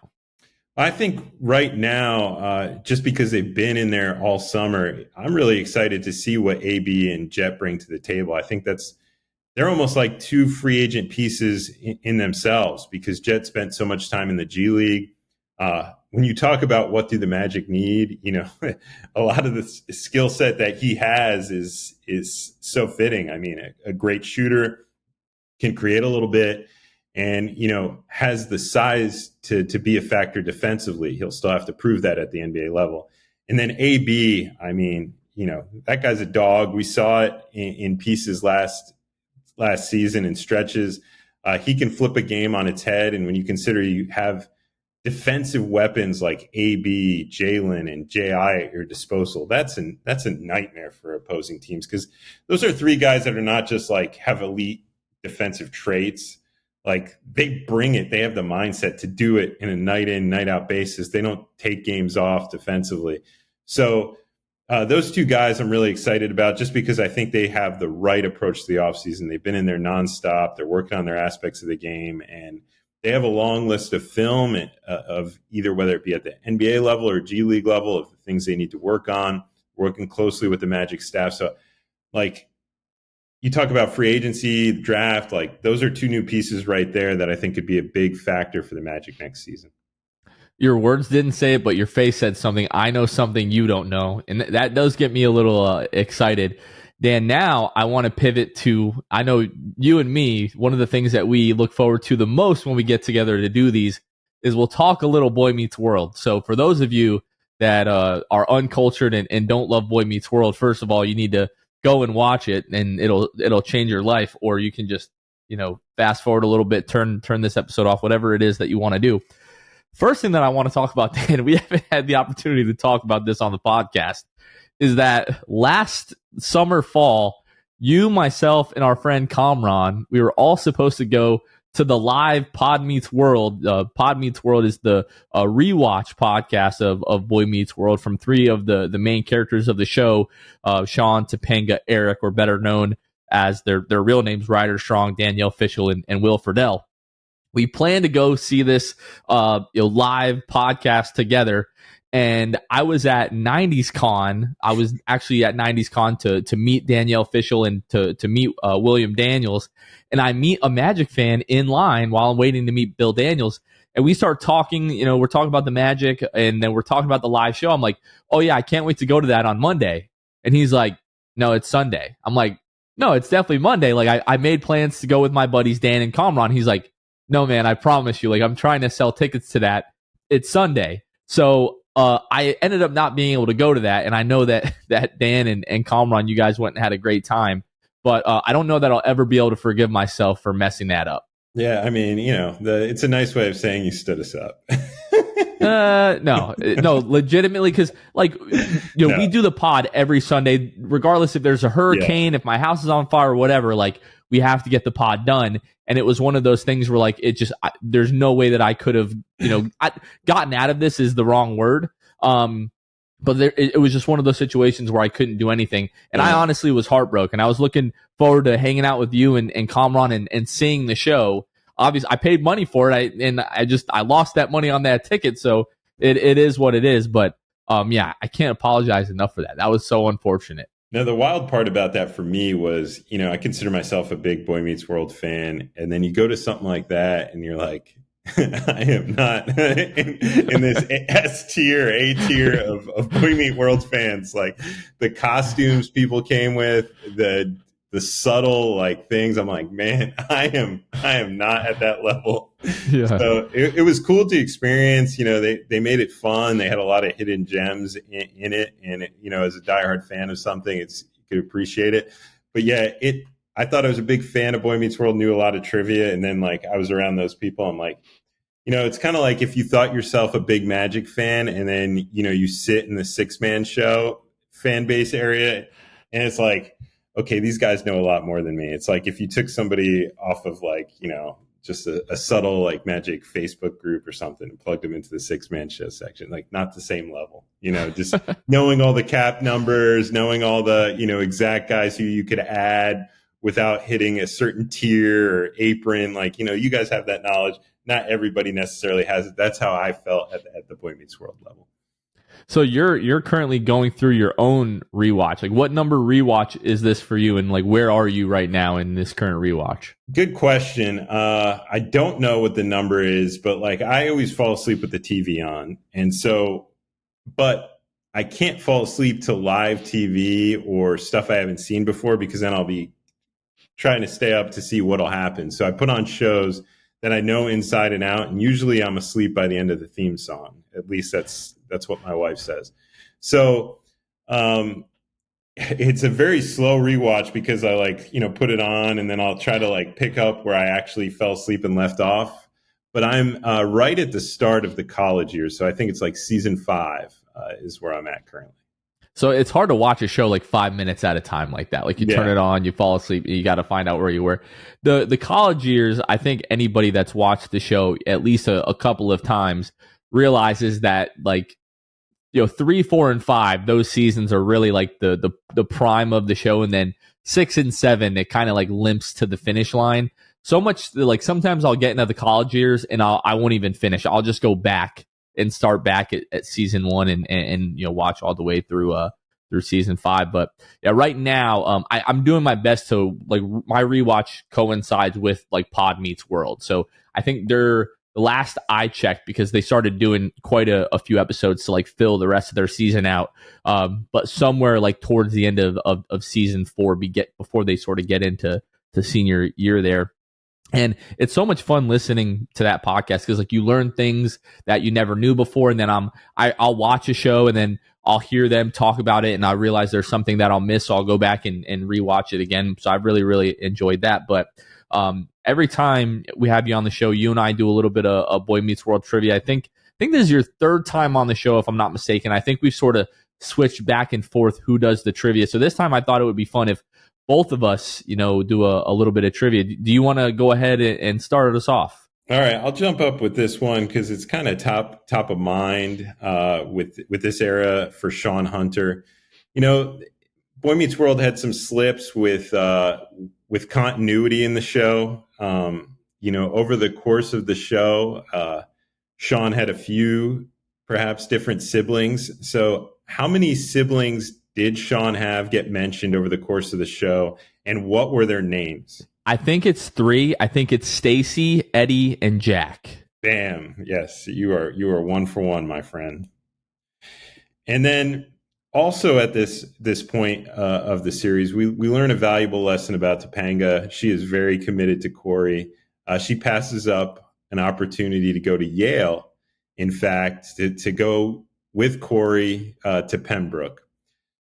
I think right now, just because they've been in there all summer, I'm really excited to see what AB and Jet bring to the table. I think they're almost like two free agent pieces in themselves, because Jet spent so much time in the G League. When you talk about what do the Magic need, a lot of the skill set that he has is so fitting. I mean, a great shooter, can create a little bit, and has the size to be a factor defensively. He'll still have to prove that at the NBA level. And then AB, I mean, that guy's a dog. We saw it in pieces last season in stretches. He can flip a game on its head, and when you consider you have defensive weapons like AB, Jalen, and J.I. at your disposal, that's a nightmare for opposing teams, because those are three guys that are not just like have elite defensive traits. Like, they bring it. They have the mindset to do it in a night in, night out basis. They don't take games off defensively. So those two guys I'm really excited about, just because I think they have the right approach to the offseason. They've been in there nonstop. They're working on their aspects of the game, and they have a long list of film of either whether it be at the NBA level or G League level of the things they need to work on, working closely with the Magic staff. So, like, you talk about free agency, draft, like those are two new pieces right there that I think could be a big factor for the Magic next season. Your words didn't say it, but your face said something. I know something you don't know, and that does get me a little excited. Dan, now I want to pivot to, I know you and me, one of the things that we look forward to the most when we get together to do these is we'll talk a little Boy Meets World. So for those of you that are uncultured and don't love Boy Meets World, first of all, you need to go and watch it, and it'll change your life. Or you can just fast forward a little bit, turn this episode off, whatever it is that you want to do. First thing that I want to talk about, Dan, we haven't had the opportunity to talk about this on the podcast, is that last summer, fall, you, myself, and our friend Kamran, we were all supposed to go to the live Pod Meets World. Pod Meets World is the rewatch podcast of Boy Meets World from three of the main characters of the show, Sean, Topanga, Eric, or better known as their real names, Ryder Strong, Danielle Fishel, and Will Friedle. We plan to go see this live podcast together. and I was at 90s Con. I was actually at 90s Con to meet Danielle Fishel and to meet William Daniels. And I meet a Magic fan in line while I'm waiting to meet Bill Daniels. And we start talking, we're talking about the Magic, and then we're talking about the live show. I'm like, oh yeah, I can't wait to go to that on Monday. And he's like, no, it's Sunday. I'm like, no, it's definitely Monday. Like I made plans to go with my buddies Dan and Kamran. He's like, no man, I promise you, like I'm trying to sell tickets to that. It's Sunday. So I ended up not being able to go to that. And I know that Dan and Kamran, you guys went and had a great time. But I don't know that I'll ever be able to forgive myself for messing that up. Yeah, I mean, it's a nice way of saying you stood us up. No, legitimately, because we do the pod every Sunday, regardless if there's a hurricane, if my house is on fire or whatever. Like we have to get the pod done, and it was one of those things where like there's no way that I could have gotten out of this is the wrong word. But it was just one of those situations where I couldn't do anything, and I honestly was heartbroken. I was looking forward to hanging out with you and Kamran and seeing the show. Obviously, I paid money for it, I lost that money on that ticket, so it is what it is. But I can't apologize enough for that. That was so unfortunate. Now, the wild part about that for me was, I consider myself a big Boy Meets World fan, and then you go to something like that, and you're like, I am not in this S tier, A tier of Boy Meet World fans. Like the costumes people came with, the subtle like things. I'm like, man, I am not at that level. Yeah. So it was cool to experience. They made it fun. They had a lot of hidden gems in it, and as a diehard fan of something, you could appreciate it. But yeah, I thought I was a big fan of Boy Meets World, knew a lot of trivia, and then like I was around those people. I'm like, it's kind of like if you thought yourself a big Magic fan, and then you sit in the 6-man show fan base area, and it's like, okay, these guys know a lot more than me. It's like if you took somebody off of like, just a subtle like Magic Facebook group or something and plugged them into the 6-man show section, like not the same level, just knowing all the cap numbers, knowing all the, exact guys who you could add without hitting a certain tier or apron. Like, you guys have that knowledge. Not everybody necessarily has it. That's how I felt at the Boy Meets World level. So you're currently going through your own rewatch. Like what number rewatch is this for you, and like where are you right now in this current rewatch? Good question. I don't know what the number is, but like I always fall asleep with the TV on. And so, but I can't fall asleep to live TV or stuff I haven't seen before, because then I'll be trying to stay up to see what'll happen. So I put on shows that I know inside and out, and usually I'm asleep by the end of the theme song. At least that's what my wife says. So it's a very slow rewatch, because I like, put it on and then I'll try to like pick up where I actually fell asleep and left off. But I'm right at the start of the college years. So I think it's like season 5 is where I'm at currently. So it's hard to watch a show like 5 minutes at a time like that. Like you turn it on, you fall asleep, you got to find out where you were. The college years, I think anybody that's watched the show at least a couple of times realizes that like, 3, 4, and 5, those seasons are really like the prime of the show. And then 6 and 7, it kind of like limps to the finish line. So much like sometimes I'll get into the college years and I won't even finish. I'll just go back and start back at season 1 and watch all the way through season 5. But yeah, right now I'm doing my best to like my rewatch coincides with like Pod Meets World. So I think the last I checked, because they started doing quite a few episodes to like fill the rest of their season out. But somewhere like towards the end of season 4, before they sort of get into senior year there. And it's so much fun listening to that podcast, because like you learn things that you never knew before. And then I'll watch a show and then I'll hear them talk about it, and I realize there's something that I'll miss. So I'll go back and rewatch it again. So I've really, really enjoyed that. But every time we have you on the show, you and I do a little bit of Boy Meets World trivia. I think this is your 3rd time on the show, if I'm not mistaken. I think we've sort of switched back and forth who does the trivia. So this time I thought it would be fun if both of us, do a little bit of trivia. Do you want to go ahead and start us off? All right, I'll jump up with this one because it's kind of top of mind with this era for Sean Hunter. Boy Meets World had some slips with continuity in the show. Over the course of the show, Sean had a few perhaps different siblings. So how many siblings did Sean have get mentioned over the course of the show, and what were their names? I think it's 3. I think it's Stacy, Eddie, and Jack. Bam. Yes, you are 1 for 1, my friend. And then also at this point of the series, we learn a valuable lesson about Topanga. She is very committed to Corey. She passes up an opportunity to go to Yale, in fact, to go with Corey to Pembroke.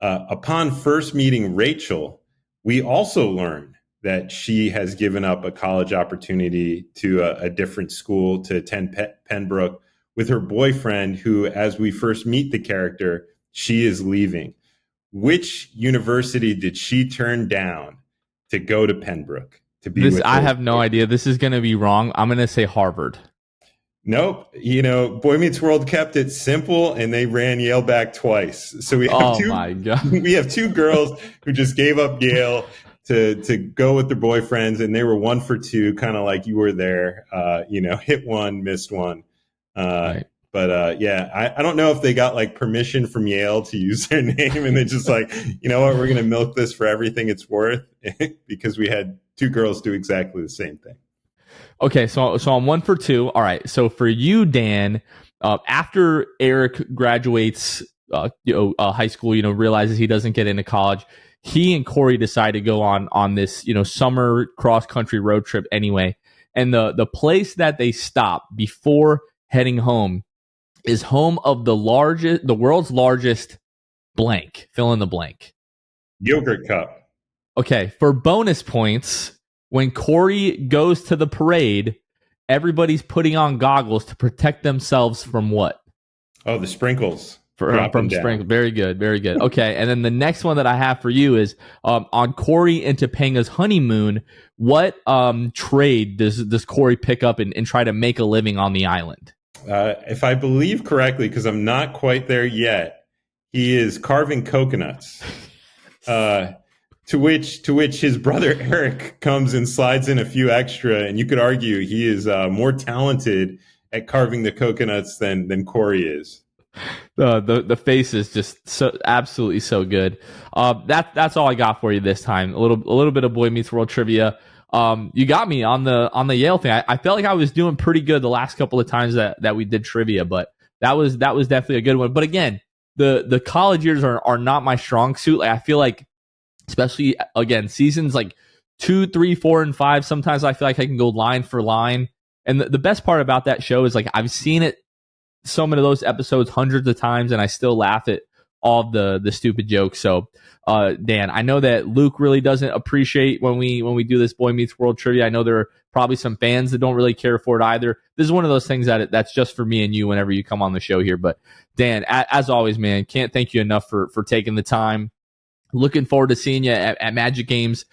Upon first meeting Rachel, we also learn that she has given up a college opportunity to a different school to attend Pembroke with her boyfriend, who, as we first meet the character, she is leaving. Which university did she turn down to go to Pembroke to be with? I have no idea. This is going to be wrong. I'm going to say Harvard. Nope. Boy Meets World kept it simple, and they ran Yale back twice. So we have my God. We have 2 girls who just gave up Yale to go with their boyfriends, and they were 1 for 2, kind of like you were there. Hit one, missed one. Right. But I don't know if they got like permission from Yale to use their name, and they just like, you know what, we're going to milk this for everything it's worth, because we had 2 girls do exactly the same thing. Okay, so I'm 1 for 2. All right, so for you, Dan, after Eric graduates, high school, realizes he doesn't get into college, he and Corey decide to go on this, summer cross country road trip anyway. And the place that they stop before heading home is home of the world's largest blank. Fill in the blank. Yogurt cup. Okay, for bonus points, when Corey goes to the parade, everybody's putting on goggles to protect themselves from what? Oh, the sprinkles. From sprinkles. Very good, very good. Okay, and then the next one that I have for you is on Corey and Topanga's honeymoon, what trade does Corey pick up and try to make a living on the island? If I believe correctly, because I'm not quite there yet, he is carving coconuts. To which his brother Eric comes and slides in a few extra, and you could argue he is more talented at carving the coconuts than Corey is. The face is just so absolutely so good. That's all I got for you this time. A little bit of Boy Meets World trivia. You got me on the Yale thing. I felt like I was doing pretty good the last couple of times that we did trivia, but that was definitely a good one. But again, the college years are not my strong suit. Like, I feel like, especially again, seasons like 2, 3, 4, and 5. Sometimes I feel like I can go line for line. And the best part about that show is like I've seen it, so many of those episodes hundreds of times, and I still laugh at all the stupid jokes. So, Dan, I know that Luke really doesn't appreciate when we do this Boy Meets World trivia. I know there are probably some fans that don't really care for it either. This is one of those things that's just for me and you whenever you come on the show here. But Dan, as always, man, can't thank you enough for taking the time. Looking forward to seeing you at Magic Games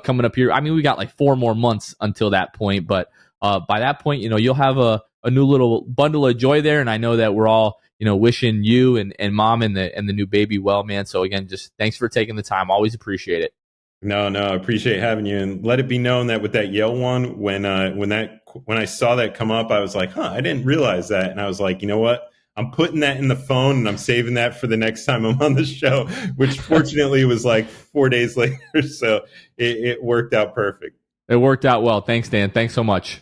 coming up here. I mean, we got like 4 more months until that point, but by that point, you'll have a new little bundle of joy there, and I know that we're all wishing you and mom and the new baby well, man. So again, just thanks for taking the time. Always appreciate it. No, I appreciate having you, and let it be known that with that Yale one, when I saw that come up, I was like, I didn't realize that, and I was like, you know what? I'm putting that in the phone, and I'm saving that for the next time I'm on the show, which fortunately was like 4 days later. So it worked out perfect. It worked out well. Thanks, Dan. Thanks so much.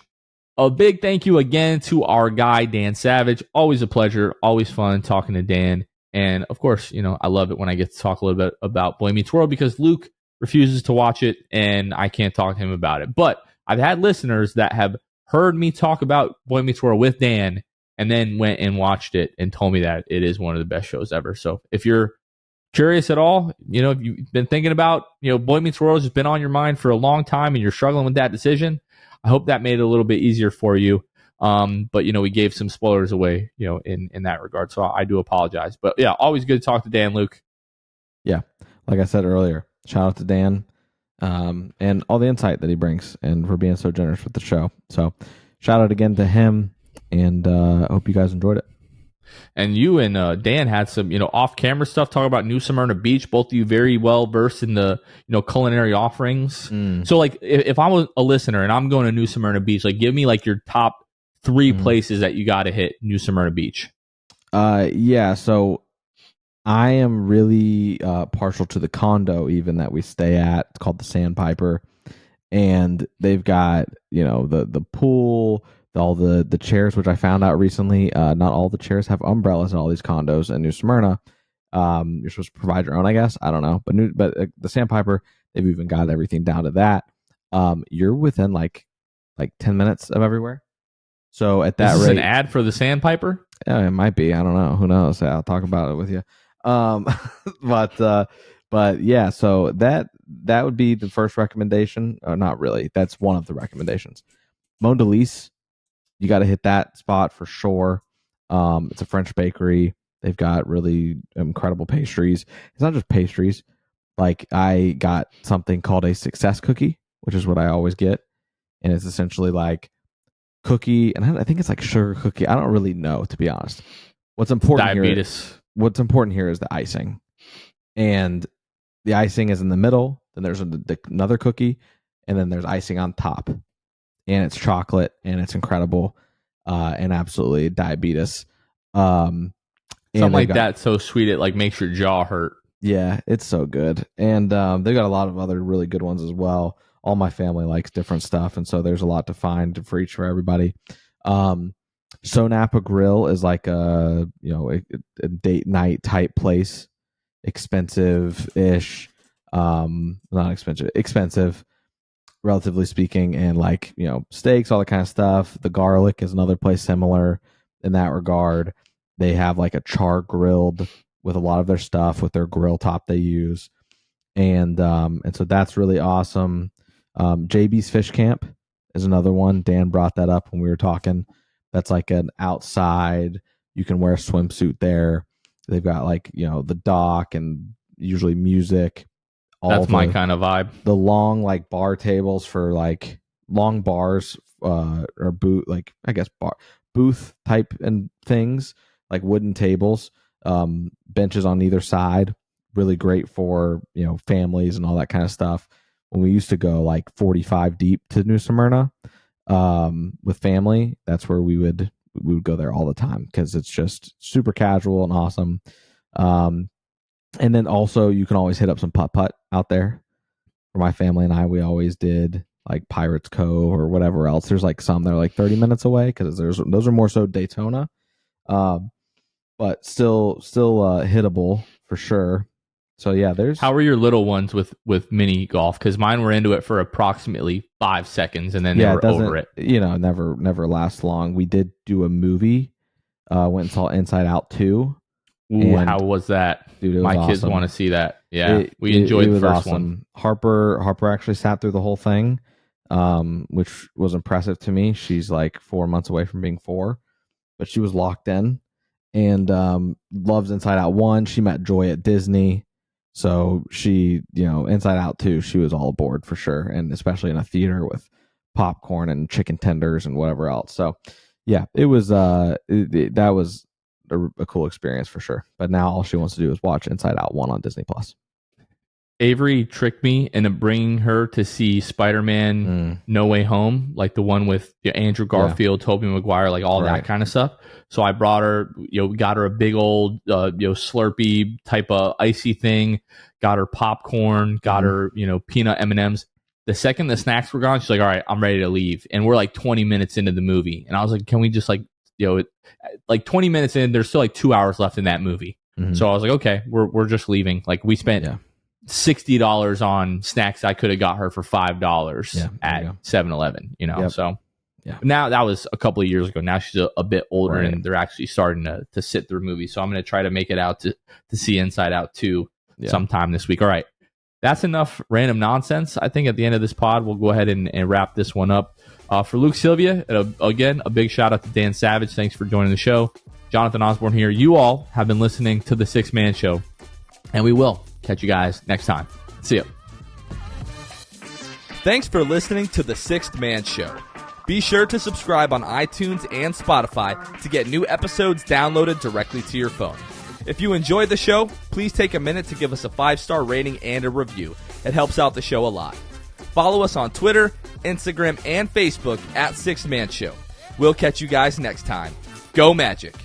A big thank you again to our guy, Dan Savage. Always a pleasure. Always fun talking to Dan. And of course, I love it when I get to talk a little bit about Boy Meets World, because Luke refuses to watch it and I can't talk to him about it. But I've had listeners that have heard me talk about Boy Meets World with Dan and then went and watched it and told me that it is one of the best shows ever. So if you're curious at all, if you've been thinking about, Boy Meets World has been on your mind for a long time and you're struggling with that decision, I hope that made it a little bit easier for you. But we gave some spoilers away, in that regard. So I do apologize. But yeah, always good to talk to Dan, Luke. Yeah. Like I said earlier, shout out to Dan and all the insight that he brings and for being so generous with the show. So shout out again to him, and I hope you guys enjoyed it. And you and Dan had some, off-camera stuff, talking about New Smyrna Beach. Both of you very well versed in the, culinary offerings. So, like, if I'm a listener and I'm going to New Smyrna Beach, like, give me like your top 3 places that you got to hit New Smyrna Beach. Yeah, so I am really partial to the condo even that we stay at. It's called the Sandpiper. And they've got, the pool, all the chairs, which I found out recently. Not all the chairs have umbrellas in all these condos in New Smyrna. You're supposed to provide your own, I guess. I don't know. But the Sandpiper, they've even got everything down to that. You're within like 10 minutes of everywhere. So at that Is this rate, an ad for the Sandpiper? Yeah, it might be. I don't know. Who knows? I'll talk about it with you. But yeah. So that would be the first recommendation. Not really. That's one of the recommendations. Mondelez, you got to hit that spot for sure. It's a French bakery. They've got really incredible pastries. It's not just pastries. Like I got something called a success cookie, which is what I always get, and it's essentially like cookie, and I think it's like sugar cookie. I don't really know, to be honest. What's important here is the icing, and the icing is in the middle. Then there's another cookie, and then there's icing on top, and it's chocolate, and it's incredible, and absolutely diabetes. Something like that, so sweet it like makes your jaw hurt. Yeah, it's so good, and they've got a lot of other really good ones as well. All my family likes different stuff, and so there's a lot to find for everybody. So Napa Grill is like a date night type place, expensive-ish, not expensive, relatively speaking, and like steaks, all that kind of stuff. The Garlic is another place similar in that regard. They have like a char grilled with a lot of their stuff with their grill top they use, and so that's really awesome. JB's Fish Camp is another one. Dan brought that up when we were talking. That's like an outside. You can wear a swimsuit there. They've got like the dock and usually music. That's my kind of vibe. The long like bar tables for like long bars or booth type and things like wooden tables, benches on either side. Really great for families and all that kind of stuff. When we used to go like 45 deep to New Smyrna with family, that's where we would go there all the time because it's just super casual and awesome. And then also you can always hit up some putt-putt out there. For my family and I, we always did like Pirates Cove or whatever else. There's like some that are like 30 minutes away because those are more so Daytona, but still hittable for sure. So yeah, How were your little ones with mini golf? Because mine were into it for approximately 5 seconds, and then they were over it. Never lasts long. We did do a movie. Went and saw Inside Out 2. Ooh, how was that? Dude, my kids want to see that. Yeah, we enjoyed the first one. Harper actually sat through the whole thing, which was impressive to me. She's like 4 months away from being 4, but she was locked in and loves Inside Out 1. She met Joy at Disney. So she, Inside Out 2, she was all aboard for sure. And especially in a theater with popcorn and chicken tenders and whatever else. So yeah, it was, that was a cool experience for sure. But now all she wants to do is watch Inside Out 1 on Disney Plus. Avery tricked me into bringing her to see Spider-Man No Way Home, like the one with Andrew Garfield, Tobey Maguire, like all that kind of stuff. So I brought her, got her a big old, Slurpee type of icy thing, got her popcorn, got her, peanut M&Ms. The second the snacks were gone, she's like, all right, I'm ready to leave. And we're like 20 minutes into the movie. And I was like, can we just like 20 minutes in, there's still like 2 hours left in that movie. Mm-hmm. So I was like, okay, we're just leaving. Like we spent $60 on snacks I could have got her for $5 at 7-Eleven, So now that was a couple of years ago. Now she's a bit older and they're actually starting to sit through movies. So I'm going to try to make it out to see Inside Out 2 sometime this week. All right. That's enough random nonsense. I think at the end of this pod, we'll go ahead and wrap this one up. For Luke Sylvia, again, a big shout out to Dan Savage. Thanks for joining the show. Jonathan Osborne here. You all have been listening to The Sixth Man Show, and we will catch you guys next time. See ya. Thanks for listening to The Sixth Man Show. Be sure to subscribe on iTunes and Spotify to get new episodes downloaded directly to your phone. If you enjoyed the show, please take a minute to give us a 5-star rating and a review. It helps out the show a lot. Follow us on Twitter, Instagram, and Facebook at Sixth Man Show. We'll catch you guys next time. Go Magic!